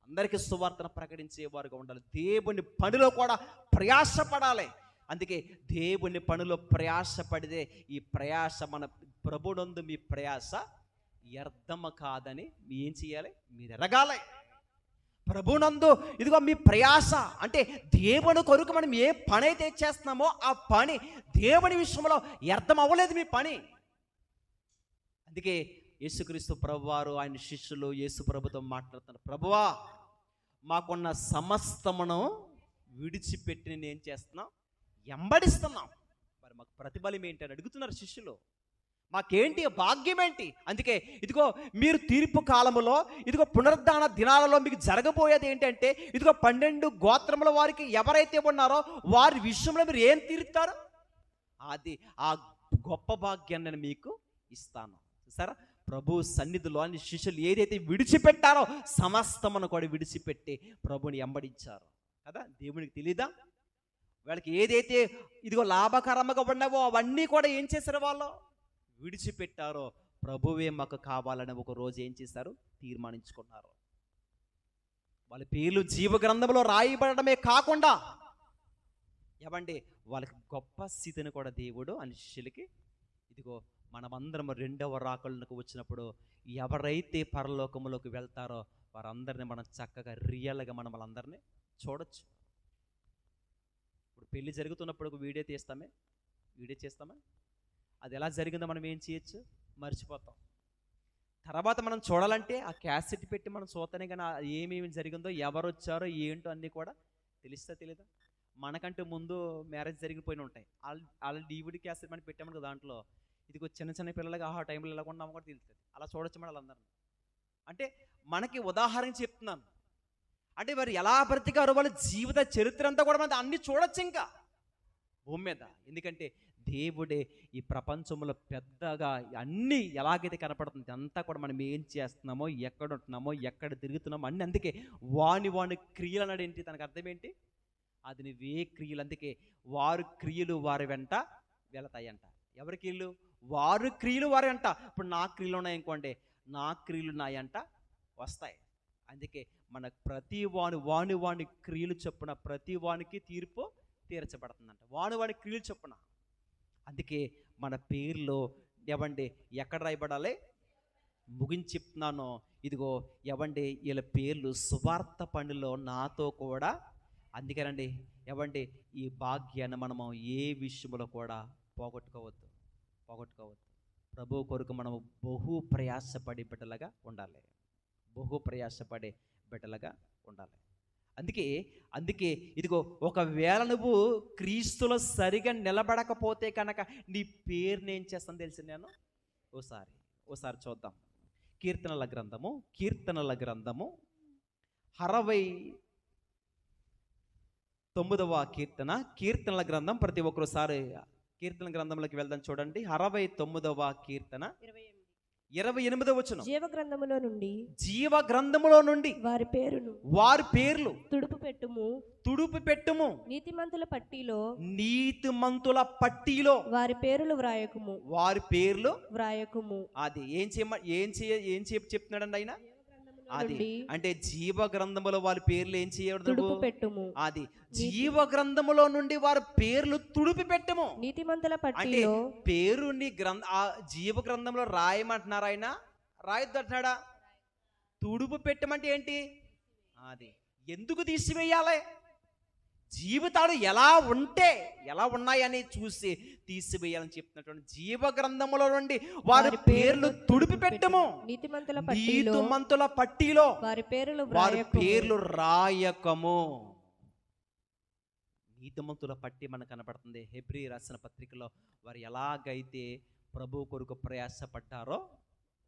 అందరికీ సువార్తను ప్రకటించేవారుగా ఉండాలి. దేవుని పనిలో కూడా ప్రయాసపడాలి. అందుకే దేవుని పనిలో ప్రయాసపడితే ఈ ప్రయాస మన ప్రభునందు మీ ప్రయాస వ్యర్థము కాదని మీ ఏం చేయాలి, మీరు ఎరగాలి. ప్రభునందు ఇదిగో మీ ప్రయాస అంటే దేవుని కొరకు మనం ఏ పని అయితే చేస్తున్నామో ఆ పని దేవుని విషయంలో వ్యర్థం అవ్వలేదు మీ పని. అందుకే యేసుక్రీస్తు ప్రభువారు ఆయన శిష్యులు యేసు ప్రభుతో మాట్లాడుతున్నారు, ప్రభువా మాకున్న సమస్తమును విడిచిపెట్టి నేను ఏం చేస్తున్నాం, వెంబడిస్తున్నాం. మరి మాకు ప్రతిఫలం ఏంటి అని అడుగుతున్నారు శిష్యులు. మాకేంటి భాగ్యం ఏంటి? అందుకే ఇదిగో మీరు తీర్పు కాలములో ఇదిగో పునరుద్ధాన దినాలలో మీకు జరగబోయేది ఏంటంటే ఇదిగో 12 గోత్రముల వారికి ఎవరైతే ఉన్నారో వారి విషయంలో మీరు ఏం తీరుతారు, అది ఆ గొప్ప భాగ్యాన్ని నేను మీకు ఇస్తాను. సరే, ప్రభు సన్నిధిలో అని శిష్యులు ఏదైతే విడిచిపెట్టారో సమస్తమును కూడా విడిచిపెట్టి ప్రభుని వెంబడించారు కదా. దేవునికి తెలీదా వాళ్ళకి ఏదైతే ఇదిగో లాభకరంగా ఉన్నావో అవన్నీ కూడా ఏం చేశారు, వాళ్ళు విడిచిపెట్టారో. ప్రభువే మాకు కావాలని ఒక రోజు ఏం చేశారు, తీర్మానించుకున్నారు. వాళ్ళ పేర్లు జీవ గ్రంథంలో రాయబడమే కాకుండా ఏమండి వాళ్ళకి గొప్ప స్థితిని కూడా దేవుడు అని శిష్యులకి ఇదిగో మనమందరం రెండవ రాకళ్ళకు వచ్చినప్పుడు ఎవరైతే పరలోకములోకి వెళ్తారో వారందరినీ మనం చక్కగా రియల్గా మనం వాళ్ళందరినీ చూడొచ్చు. ఇప్పుడు పెళ్లి జరుగుతున్నప్పుడు ఒక వీడియో చేస్తామే, అది ఎలా జరిగిందో మనం ఏం చేయొచ్చు, మర్చిపోతాం. తర్వాత మనం చూడాలంటే ఆ క్యాసెట్ పెట్టి మనం చూస్తేనే కానీ ఏమేమి జరిగిందో ఎవరు వచ్చారో ఏంటో అన్నీ కూడా తెలీదా. మనకంటే ముందు మ్యారేజ్ జరిగిపోయిన ఉంటాయి, వాళ్ళ DVD క్యాసెట్ మనం పెట్టామని దాంట్లో ఇదిగో చిన్న పిల్లలకి ఆ టైంలో ఎలా ఉన్నామో కూడా తెలుస్తుంది. అలా చూడొచ్చు మన వాళ్ళందరినీ. అంటే మనకి ఉదాహరణ చెప్తున్నాను. అంటే వారు ఎలా బ్రతికారో వాళ్ళ జీవిత చరిత్ర అంతా కూడా మనం అన్ని చూడొచ్చు ఇంకా భూమి మీద. ఎందుకంటే దేవుడే ఈ ప్రపంచంలో పెద్దగా అన్నీ ఎలాగైతే కనపడుతుంది అంతా కూడా మనం ఏం చేస్తున్నామో, ఎక్కడ ఉంటున్నామో, ఎక్కడ తిరుగుతున్నామో అన్నీ. అందుకే వాని క్రియలు అన్నాడు ఏంటి, తనకు అర్థం ఏంటి, అది నువ్వే క్రియలు. అందుకే వారు క్రియలు వారి వెంట వెళతాయంట. ఎవరి క్రియలు, వారు క్రియలు వారి వెంట. ఇప్పుడు నా క్రియలు ఉన్నాయనుకోండి, నా క్రియలు ఉన్నాయంట వస్తాయి. అందుకే మన ప్రతి వాని క్రియలు చొప్పున ప్రతి వానికి తీర్పు తీర్చబడుతుందంట, వాని క్రియలు చొప్పున. అందుకే మన పేర్లో ఎవండి ఎక్కడ రాయబడాలి, ముగించి చెప్తున్నాను. ఇదిగో ఎవండి వీళ్ళ పేర్లు సువార్త పనిలో నాతో కూడా. అందుకేనండి ఎవండి ఈ భాగ్యాన్ని మనము ఏ విషయంలో కూడా పోగొట్టుకోవద్దు. ప్రభు కొరకు మనము బహు ప్రయాసపడే బిడ్డలుగా ఉండాలి. అందుకే ఇదిగో ఒకవేళ నువ్వు క్రీస్తులో సరిగా నిలబడకపోతే కనుక నీ పేరుని ఏం చేస్తాను తెలిసి నేను ఓసారి చూద్దాం. కీర్తనల గ్రంథము 69వ కీర్తనల గ్రంథం. ప్రతి ఒక్కసారి కీర్తన గ్రంథంలోకి వెళ్దాం. చూడండి 69వ కీర్తన 28వ వచనం. జీవ గ్రంథములో నుండి వారి పేర్లు తుడుపు పెట్టుము నీతిమంతుల పట్టిలో వారి పేర్లు వ్రాయకుము. అది ఏం చెప్తున్నాడండి ఆయన. అది అంటే జీవ గ్రంథములో వారి పేర్లు ఏం చేయకూడదు, అది జీవ గ్రంథములో నుండి వారి పేర్లు తుడిపి పెట్టము. నీతిమంతుల అంటే పేరుని జీవ గ్రంథంలో రాయమంటున్నారు, ఆయన రాయొద్దు అంటున్నాడా. తుడుపు పెట్టమంటే ఏంటి, అది ఎందుకు తీసివేయాలి, జీవితాలు ఎలా ఉన్నాయని చూసి తీసివేయాలని చెప్తున్నటువంటి జీవ గ్రంథములో నుండి వారి పేర్లు తుడిపి పెట్టము. నీతిమంతుల పట్టిలో వారి పేర్లు రాయకము. నీతిమంతుల పట్టి మనకు కనపడుతుంది. హెబ్రీ రాసిన పత్రికలో వారు ఎలాగైతే ప్రభు కొరకు ప్రయాసపడ్డారో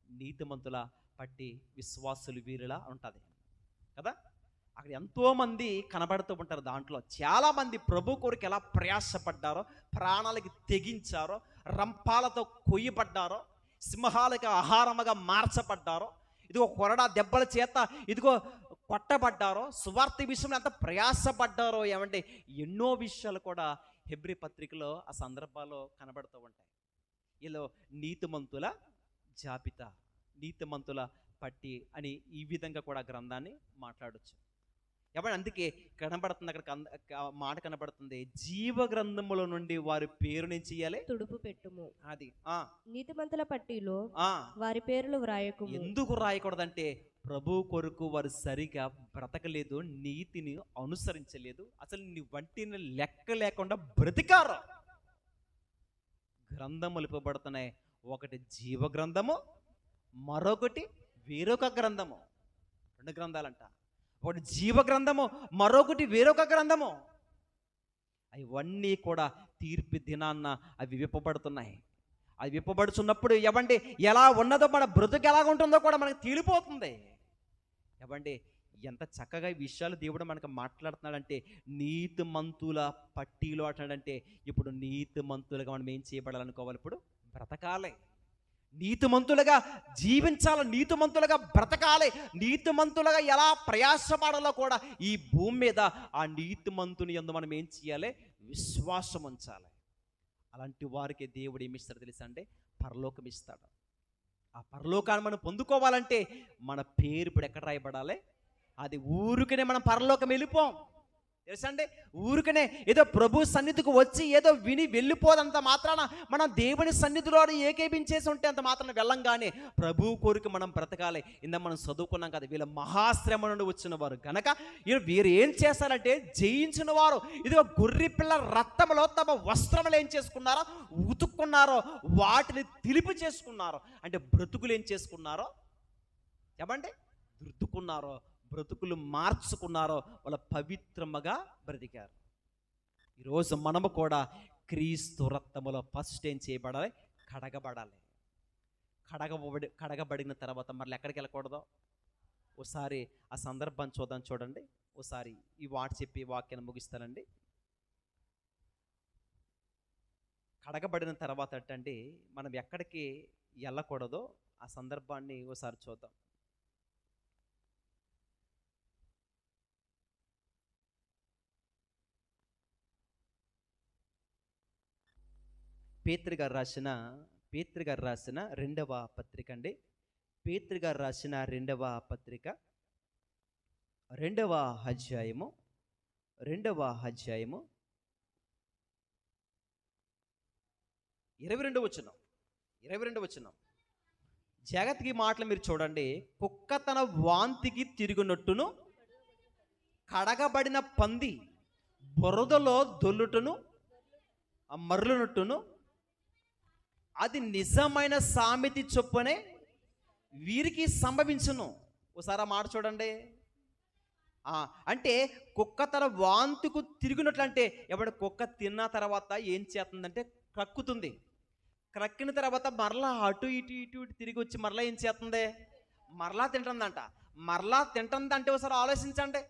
నీతిమంతుల పట్టి విశ్వాసులు వీరులా ఉంటుంది కదా. అక్కడ ఎంతోమంది కనబడుతూ ఉంటారు. దాంట్లో చాలామంది ప్రభు కొరకు ఎలా ప్రయాసపడ్డారో, ప్రాణాలకి తెగించారో, రంపాలతో కొయ్యబడ్డారో, సింహాలకి ఆహారముగా మార్చబడ్డారో, ఇదిగో కొరడా దెబ్బల చేత ఇదిగో కొట్టబడ్డారో, సువార్త విషయంలో ఎంత ప్రయాసపడ్డారో. ఏమంటే ఎన్నో విషయాలు కూడా హెబ్రీ పత్రికలో ఆ సందర్భాల్లో కనబడుతూ ఉంటాయి. ఇలా నీతిమంతుల జాబితా, నీతిమంతుల పట్టి అని ఈ విధంగా కూడా గ్రంథాన్ని మాట్లాడొచ్చు. ఏమంటే అందుకే కనబడుతుంది, అక్కడ మాట కనబడుతుంది, జీవ గ్రంథములో నుండి వారి పేరు నేను చేయాలి తుడుపు పెట్టుము. అది నీతిమంతుల పట్టీలో వారి పేర్లు వ్రాయకు. ఎందుకు రాయకూడదంటే ప్రభు కొరకు వారు సరిగా బ్రతకలేదు, నీతిని అనుసరించలేదు, అసలు నీ వంటిని లెక్క లేకుండా బ్రతికారు. గ్రంథములు ఇవ్వబడుతున్నాయి, ఒకటి జీవ గ్రంథము, మరొకటి వేరొక గ్రంథము. 2 గ్రంథాలంట, ఒకటి జీవ గ్రంథము, మరొకటి వేరొక గ్రంథము. అవన్నీ కూడా తీర్పు దినాన్న అవి విప్పబడుతున్నాయి. అవి విప్పబడుతున్నప్పుడు ఎవండి ఎలా ఉన్నదో మన బ్రతుకు ఎలా ఉంటుందో కూడా మనకు తేలిపోతుంది. ఎవండి ఎంత చక్కగా ఈ విషయాలు దేవుడు మనకు మాట్లాడుతున్నాడంటే, నీతిమంతుల పట్టీలో అంటాడంటే ఇప్పుడు నీతిమంతులుగా మనం ఏం చేయబడాలనుకోవాలి, ఇప్పుడు బ్రతకాలి, నీతిమంతులుగా జీవించాలి, నీతిమంతులుగా బ్రతకాలి. నీతిమంతులుగా ఎలా ప్రయాసపడాలో కూడా ఈ భూమి మీద ఆ నీతిమంతుని యందు మనం ఏం చేయాలి, విశ్వాసం ఉంచాలి. అలాంటి వారికి దేవుడు ఏమిస్తాడు తెలుసా అంటే పరలోకం ఇస్తాడు. ఆ పరలోకాన్ని మనం పొందుకోవాలంటే మన పేరు ఇప్పుడు ఎక్కడ రాయబడాలి, అది ఊరికనే మనం పరలోకం వెళ్ళిపోం తెలుసా అండి. ఊరికనే ఏదో ప్రభు సన్నిధికి వచ్చి ఏదో విని వెళ్ళిపోదంత మాత్రాన మనం దేవుని సన్నిధిలో ఏకీపించేసి ఉంటే అంత మాత్రాన వెళ్ళంగానే ప్రభు కోరిక మనం బ్రతకాలి. ఇందా మనం చదువుకున్నాం కదా, వీళ్ళ మహాశ్రమ నుండి వచ్చిన వారు గనక వీరు ఏం చేస్తారంటే జయించిన వారు ఇదిగో గొర్రె పిల్ల రక్తంలో తమ వస్త్రములు ఏం చేసుకున్నారో ఉతుక్కున్నారో వాటిని తిలిపి చేసుకున్నారు. అంటే బ్రతుకులు ఏం చేసుకున్నారో చెప్పండి, దుర్దుకున్నారో బ్రతుకులు మార్చుకున్నారో వాళ్ళ పవిత్రముగా బ్రతికారు. ఈరోజు మనము కూడా క్రీస్తు రక్తములో ఫస్ట్ ఏం చేయబడాలి, కడగబడాలి. కడగబడిన తర్వాత మళ్ళీ ఎక్కడికి వెళ్ళకూడదు. ఒకసారి ఆ సందర్భాన్ని చూడండి. ఒకసారి ఈ చెప్పి వాక్యాన్ని ముగిస్తానండి. కడగబడిన తర్వాత అంటే మనం ఎక్కడికి వెళ్ళకూడదో ఆ సందర్భాన్ని ఒకసారి చూద్దాం. పేతురు గారు రాసిన 2వ పత్రిక అండి. పేతురు గారు రాసిన 2వ పత్రిక 2వ అధ్యాయము 22వ వచనం. జాగ్రత్తగా ఈ మాటలు మీరు చూడండి. కుక్క తన వాంతికి తిరుగునట్టును కడగబడిన పంది బురదలో దొల్లుటను మరలునట్టును అది నిజమైన సామెత చొప్పునే వీరికి సంభవించును. ఒకసారి ఆ మాట చూడండి. అంటే కుక్క తన వాంతికు తిరిగినట్లు అంటే ఎవడ కుక్క తిన్న తర్వాత ఏం చేస్తుందంటే క్రక్కుతుంది. క్రక్కిన తర్వాత మరలా అటు ఇటు తిరిగి వచ్చి మరలా ఏం చేస్తుంది, మరలా తింటుందంట. మరలా తింటుందంటే ఒకసారి ఆలోచించండి.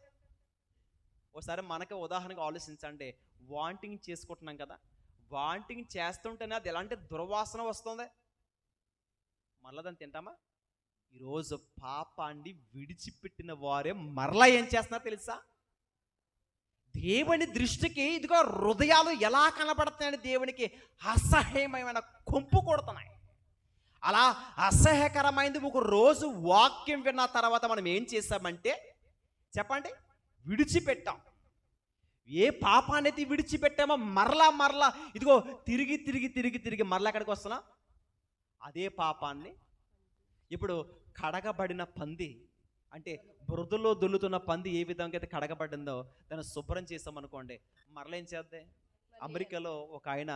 ఒకసారి మనకి ఉదాహరణగా ఆలోచించండి. వాంటింగ్ చేసుకుంటున్నాం కదా, వాంటింగ్ చేస్తుంటేనే అది ఎలాంటి దుర్వాసన వస్తుంది, మరలా దాన్ని తింటామా? ఈరోజు పాపాన్ని విడిచిపెట్టిన వారే మరలా ఏం చేస్తున్నారు తెలుసా? దేవుని దృష్టికి ఇదిగో హృదయాలు ఎలా కనబడుతున్నాయని దేవునికి అసహ్యమైన కొంపు కొడుతున్నాయి. అలా అసహ్యకరమైనది ఒక రోజు వాక్యం విన్న తర్వాత మనం ఏం చేస్తామంటే చెప్పండి, విడిచిపెట్టాం. ఏ పాపాన్ని విడిచిపెట్టామో మరలా ఇదిగో తిరిగి మరలా ఎక్కడికి వస్తున్నా అదే పాపాన్ని. ఇప్పుడు కడగబడిన పంది అంటే బురదలో దొల్లుతున్న పంది ఏ విధంగా అయితే కడగబడిందో దాన్ని శుభ్రం చేసామనుకోండి, మరలా ఏం చేద్దాం. అమెరికాలో ఒక ఆయన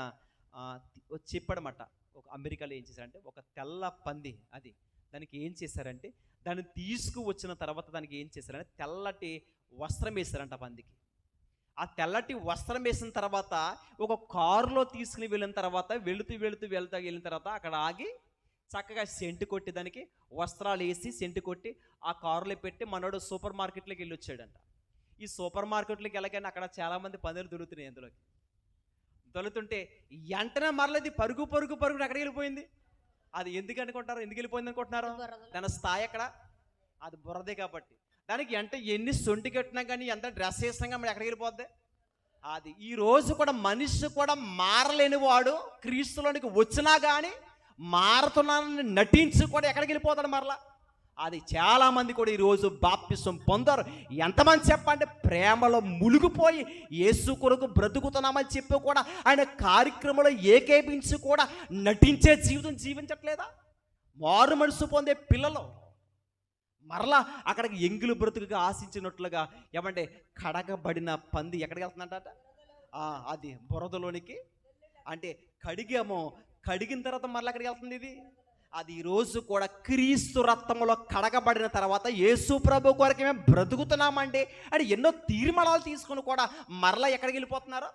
చెప్పాడన్నమాట. ఒక అమెరికాలో ఏం చేశారంటే ఒక తెల్ల పంది, అది దానికి ఏం చేశారంటే దాన్ని తీసుకువచ్చిన తర్వాత దానికి ఏం చేశారంటే తెల్లటి వస్త్రం వేశారంట పందికి. ఆ తెల్లటి వస్త్రం వేసిన తర్వాత ఒక కారులో తీసుకుని వెళ్ళిన తర్వాత వెళ్ళిన తర్వాత అక్కడ ఆగి చక్కగా సెంటు కొట్టి దానికి వస్త్రాలు వేసి సెంటు కొట్టి ఆ కారులో పెట్టి మనోడు సూపర్ మార్కెట్లోకి వెళ్ళి వచ్చాడంట. ఈ సూపర్ మార్కెట్లోకి వెళ్ళగానే అక్కడ చాలామంది పందులు దొరుకుతున్నాయి. అందులోకి దొరుకుతుంటే వెంటనే మరలేదు పరుగు ఎక్కడికి వెళ్ళిపోయింది. అది ఎందుకు వెళ్ళిపోయింది అనుకుంటున్నారు? దాని స్థాయి ఎక్కడ, అది బురదే కాబట్టి. దానికి ఎన్ని సొంటి కట్టినా కానీ ఎంత డ్రెస్ వేసినా కానీ ఎక్కడికి వెళ్ళిపోద్ది అది. ఈ రోజు కూడా మనిషి కూడా మారలేని వాడు క్రీస్తులోనికి వచ్చినా కానీ మారుతున్నానని నటించి కూడా ఎక్కడికి వెళ్ళిపోతాడు మరలా అది చాలామంది కూడా ఈరోజు బాప్తిసం పొందారు. ఎంతమంది చెప్పండి, ప్రేమలో మునిగిపోయి యేసు కొరకు బ్రతుకుతున్నామని చెప్పి కూడా ఆయన కార్యక్రమంలో ఏకేపించి కూడా నటించే జీవితం జీవించట్లేదా? మారు మనసు పొందే పిల్లలు మరలా అక్కడికి ఎంగిలి బ్రతుకుగా ఆశించినట్లుగా ఏమంటే కడగబడిన పంది ఎక్కడికి వెళ్తుందంట? అది బురదలోనికి. అంటే కడిగిన తర్వాత మరలా ఎక్కడికి వెళ్తుంది ఇది? అది ఈరోజు కూడా క్రీస్తు రక్తములో కడగబడిన తర్వాత యేసు ప్రభు కొరకు మేము బ్రతుకుతున్నామండి అని ఎన్నో తీర్మానాలు తీసుకుని కూడా మరలా ఎక్కడికి వెళ్ళిపోతున్నారు?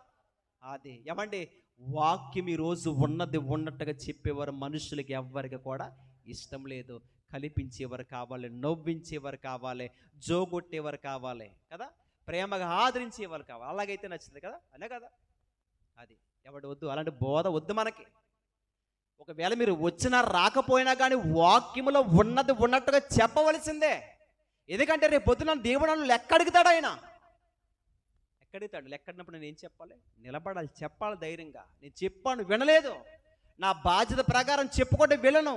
అది ఏమండి, వాక్యం ఈరోజు ఉన్నది ఉన్నట్టుగా చెప్పేవారు మనుషులకి ఎవ్వరికి కూడా ఇష్టం లేదు. కల్పించేవారు కావాలి, నవ్వించేవారు కావాలి, జోగొట్టేవారు కావాలి కదా, ప్రేమగా ఆదరించేవారు కావాలి. అలాగైతే నచ్చింది కదా, అనే కదా. అది ఎవడు వద్దు, అలాంటి బోధ వద్దు మనకి. ఒకవేళ మీరు వచ్చినా రాకపోయినా కానీ వాక్యములో ఉన్నది ఉన్నట్టుగా చెప్పవలసిందే. ఎందుకంటే రేపు పొద్దున దేవుడు నన్ను లెక్క అడుగుతాడు. ఆయన లెక్క అడిగినప్పుడు నేను ఏం చెప్పాలి? నిలబడాలి, చెప్పాలి ధైర్యంగా. నేను చెప్పాను, వినలేదు, నా బాధ్యత ప్రకారం చెప్పుకుంటే వెళ్ళను.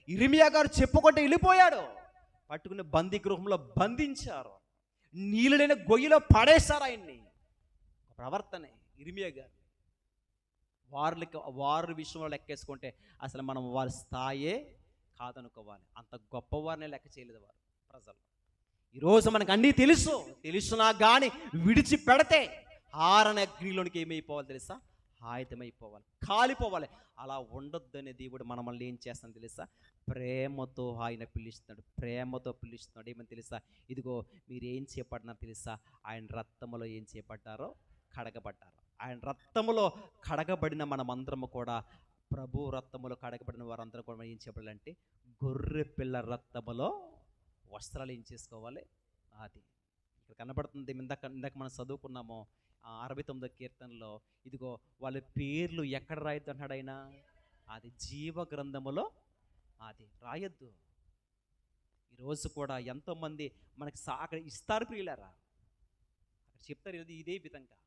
ఇర్మియా గారు చెప్పుకుంటే వెళ్ళిపోయాడు. పట్టుకుని బందీ గృహంలో బంధించారు, నీళ్ళు లేని గొయ్యిలో పడేశారు ఆయన్ని. ప్రవర్తనే ఇర్మియా గారు. వారి విషయంలో లెక్కేసుకుంటే అసలు మనం వారి స్థాయే కాదనుకోవాలి. అంత గొప్పవారిని లెక్క చేయలేదు వారు ప్రజలు. ఈరోజు మనకు అన్నీ తెలుసునా కానీ విడిచిపెడితే ఆరని అగ్నిలోనికి ఏమైపోవాలి తెలుసా? ఆయుధమైపోవాలి, కాలిపోవాలి. అలా ఉండొద్దనే దేవుడు మనల్ని ఏం చేస్తాను తెలుసా? ప్రేమతో ఆయన పిలుస్తున్నాడు, ప్రేమతో పిలుస్తున్నాడు. ఏమని తెలుసా? ఇదిగో మీరు ఏం చేపట్టినారో తెలుసా? ఆయన రక్తములో ఏం చేపట్టారో కడగబడ్డారు. ఆయన రక్తములో కడగబడిన మనమందరము కూడా, ప్రభు రక్తములో కడగబడిన వారందరూ కూడా ఏం చెప్పాలంటే గొర్రె పిల్ల రక్తములో వస్త్రాలు ఏం చేసుకోవాలి? అది ఇక్కడ కనబడుతుంది. ఇందాక మనం చదువుకున్నాము 69వ కీర్తనలో, ఇదిగో వాళ్ళ పేర్లు ఎక్కడ రాయొద్దు అన్నాడు ఆయన? అది జీవ గ్రంథములో అది రాయొద్దు. ఈరోజు కూడా ఎంతోమంది మనకి అక్కడ ఇస్తారు ప్రియులారా, అక్కడ చెప్తారు ఇదే విధంగా,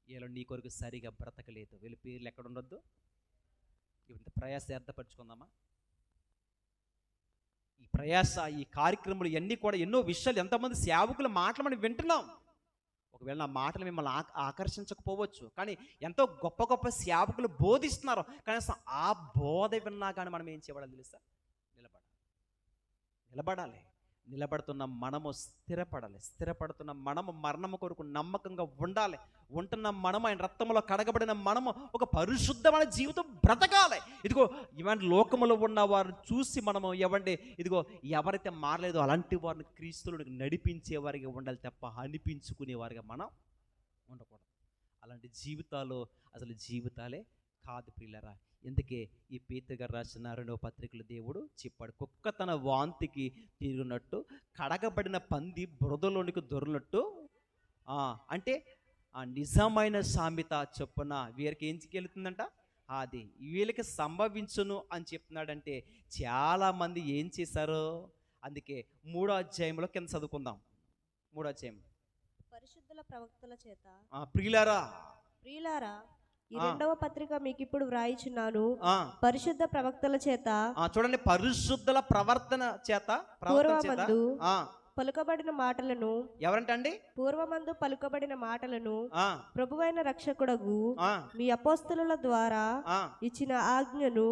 వీళ్ళు నీ కొరకు సరిగా బ్రతకలేదు, వీళ్ళ పేర్లు ఎక్కడ ఉండొద్దు. ఇంత ప్రయాస అర్థపరుచుకుందామా? ఈ ప్రయాస, ఈ కార్యక్రమాలు ఇవన్నీ కూడా ఎన్నో విషయాలు, ఎంతోమంది సేవకుల మాటలు మనం వింటున్నాం. ఒకవేళ నా మాటలు మిమ్మల్ని ఆకర్షించకపోవచ్చు, కానీ ఎంతో గొప్ప గొప్ప సేవకులు బోధిస్తున్నారు. కనీసం ఆ బోధ విన్నా కానీ మనం ఏం చేయబడాలి తెలుసా? నిలబడాలి. నిలబడుతున్న మనము స్థిరపడుతున్న మనము మరణము కొరకు నమ్మకంగా ఉండాలి. ఉంటున్న మనము ఆయన రక్తములో కడగబడిన మనము ఒక పరిశుద్ధమైన జీవితం బ్రతకాలి. ఇదిగో ఇవన్నీ లోకములో ఉన్న వారిని చూసి మనము ఇదిగో ఎవరైతే మారలేదో అలాంటి వారిని క్రీస్తువులకు నడిపించే వారిగా ఉండాలి తప్ప అనిపించుకునే వారిగా మనం ఉండకూడదు. అలాంటి జీవితాలు అసలు జీవితాలే కాదు ప్రియులారా. ఎందుకే ఈ పేతురు గారు రాసిన 2వ పత్రికలో దేవుడు చెప్పాడు, కుక్క తన వాంతికి తిరిగినట్టు కడగబడిన పంది బురదలోనికి దొరినట్టు. అంటే నిజమైన సామెత చొప్పున వీరికి ఏం వెళుతుందంట? అది వీళ్ళకి సంభవించును అని చెప్తున్నాడంటే చాలామంది ఏం చేశారు? అందుకే 3వ అధ్యాయంలో కింద చదువుకుందాం. 3వ అధ్యాయం. పరిశుద్ధుల ప్రవక్తల చేత ప్రియులారా ఈ 2వ పత్రిక మీకు ఇప్పుడు వ్రాయిచున్నాను. పరిశుద్ధ ప్రవక్తల చేత, చూడండి, పరిశుద్ధుల ప్రవర్తన చేత పూర్వమందు పలుకబడిన మాటలను, ఎవరంటండి? పూర్వమందు పలుకబడిన మాటలను ప్రభువైన రక్షకుడగు మీ అపోస్తలుల ద్వారా ఇచ్చిన ఆజ్ఞను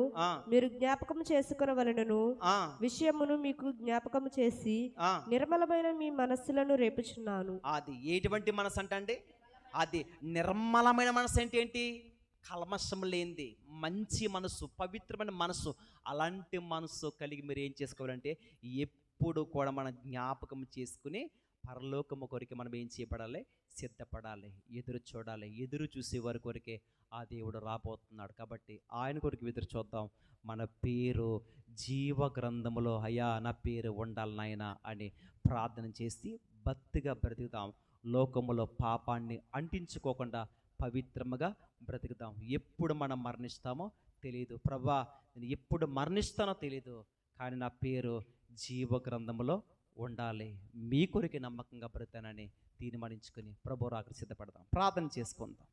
మీరు జ్ఞాపకం చేసుకొనవలెనను విషయమును మీకు జ్ఞాపకం చేసి నిర్మలమైన మీ మనస్సులను రేపుచున్నాను. అది ఎటువంటి మనసు అంటండి? అది నిర్మలమైన మనసు ఏంటి? కల్మషం లేనిది మంచి మనసు, పవిత్రమైన మనసు. అలాంటి మనసు కలిగి మీరు ఏం చేసుకోవాలంటే ఎప్పుడు కూడా మనం జ్ఞాపకం చేసుకుని పరలోకము కొరికి మనం ఏం చేయబడాలి? సిద్ధపడాలి, ఎదురు చూడాలి. ఎదురు చూసే వారి కొరికే ఆ దేవుడు రాబోతున్నాడు. కాబట్టి ఆయన కొరికి ఎదురు చూద్దాం. మన పేరు జీవ గ్రంథములో అయ్యా నా పేరు ఉండాలి నాయనా అని ప్రార్థన చేసి భక్తిగా బ్రతుకుతాం. లోకములో పాపాన్ని అంటించుకోకుండా పవిత్రముగా బ్రతుకుతాం. ఎప్పుడు మనం మరణిస్తామో తెలియదు. ప్రభువా నేను ఎప్పుడు మరణిస్తానో తెలియదు, కానీ నా పేరు జీవ గ్రంథములో ఉండాలి, మీ కొరికి నమ్మకంగా బ్రతానని తీర్మానించుకొని ప్రభు రాకడ సిద్ధపడదాం. ప్రార్థన చేసుకుందాం.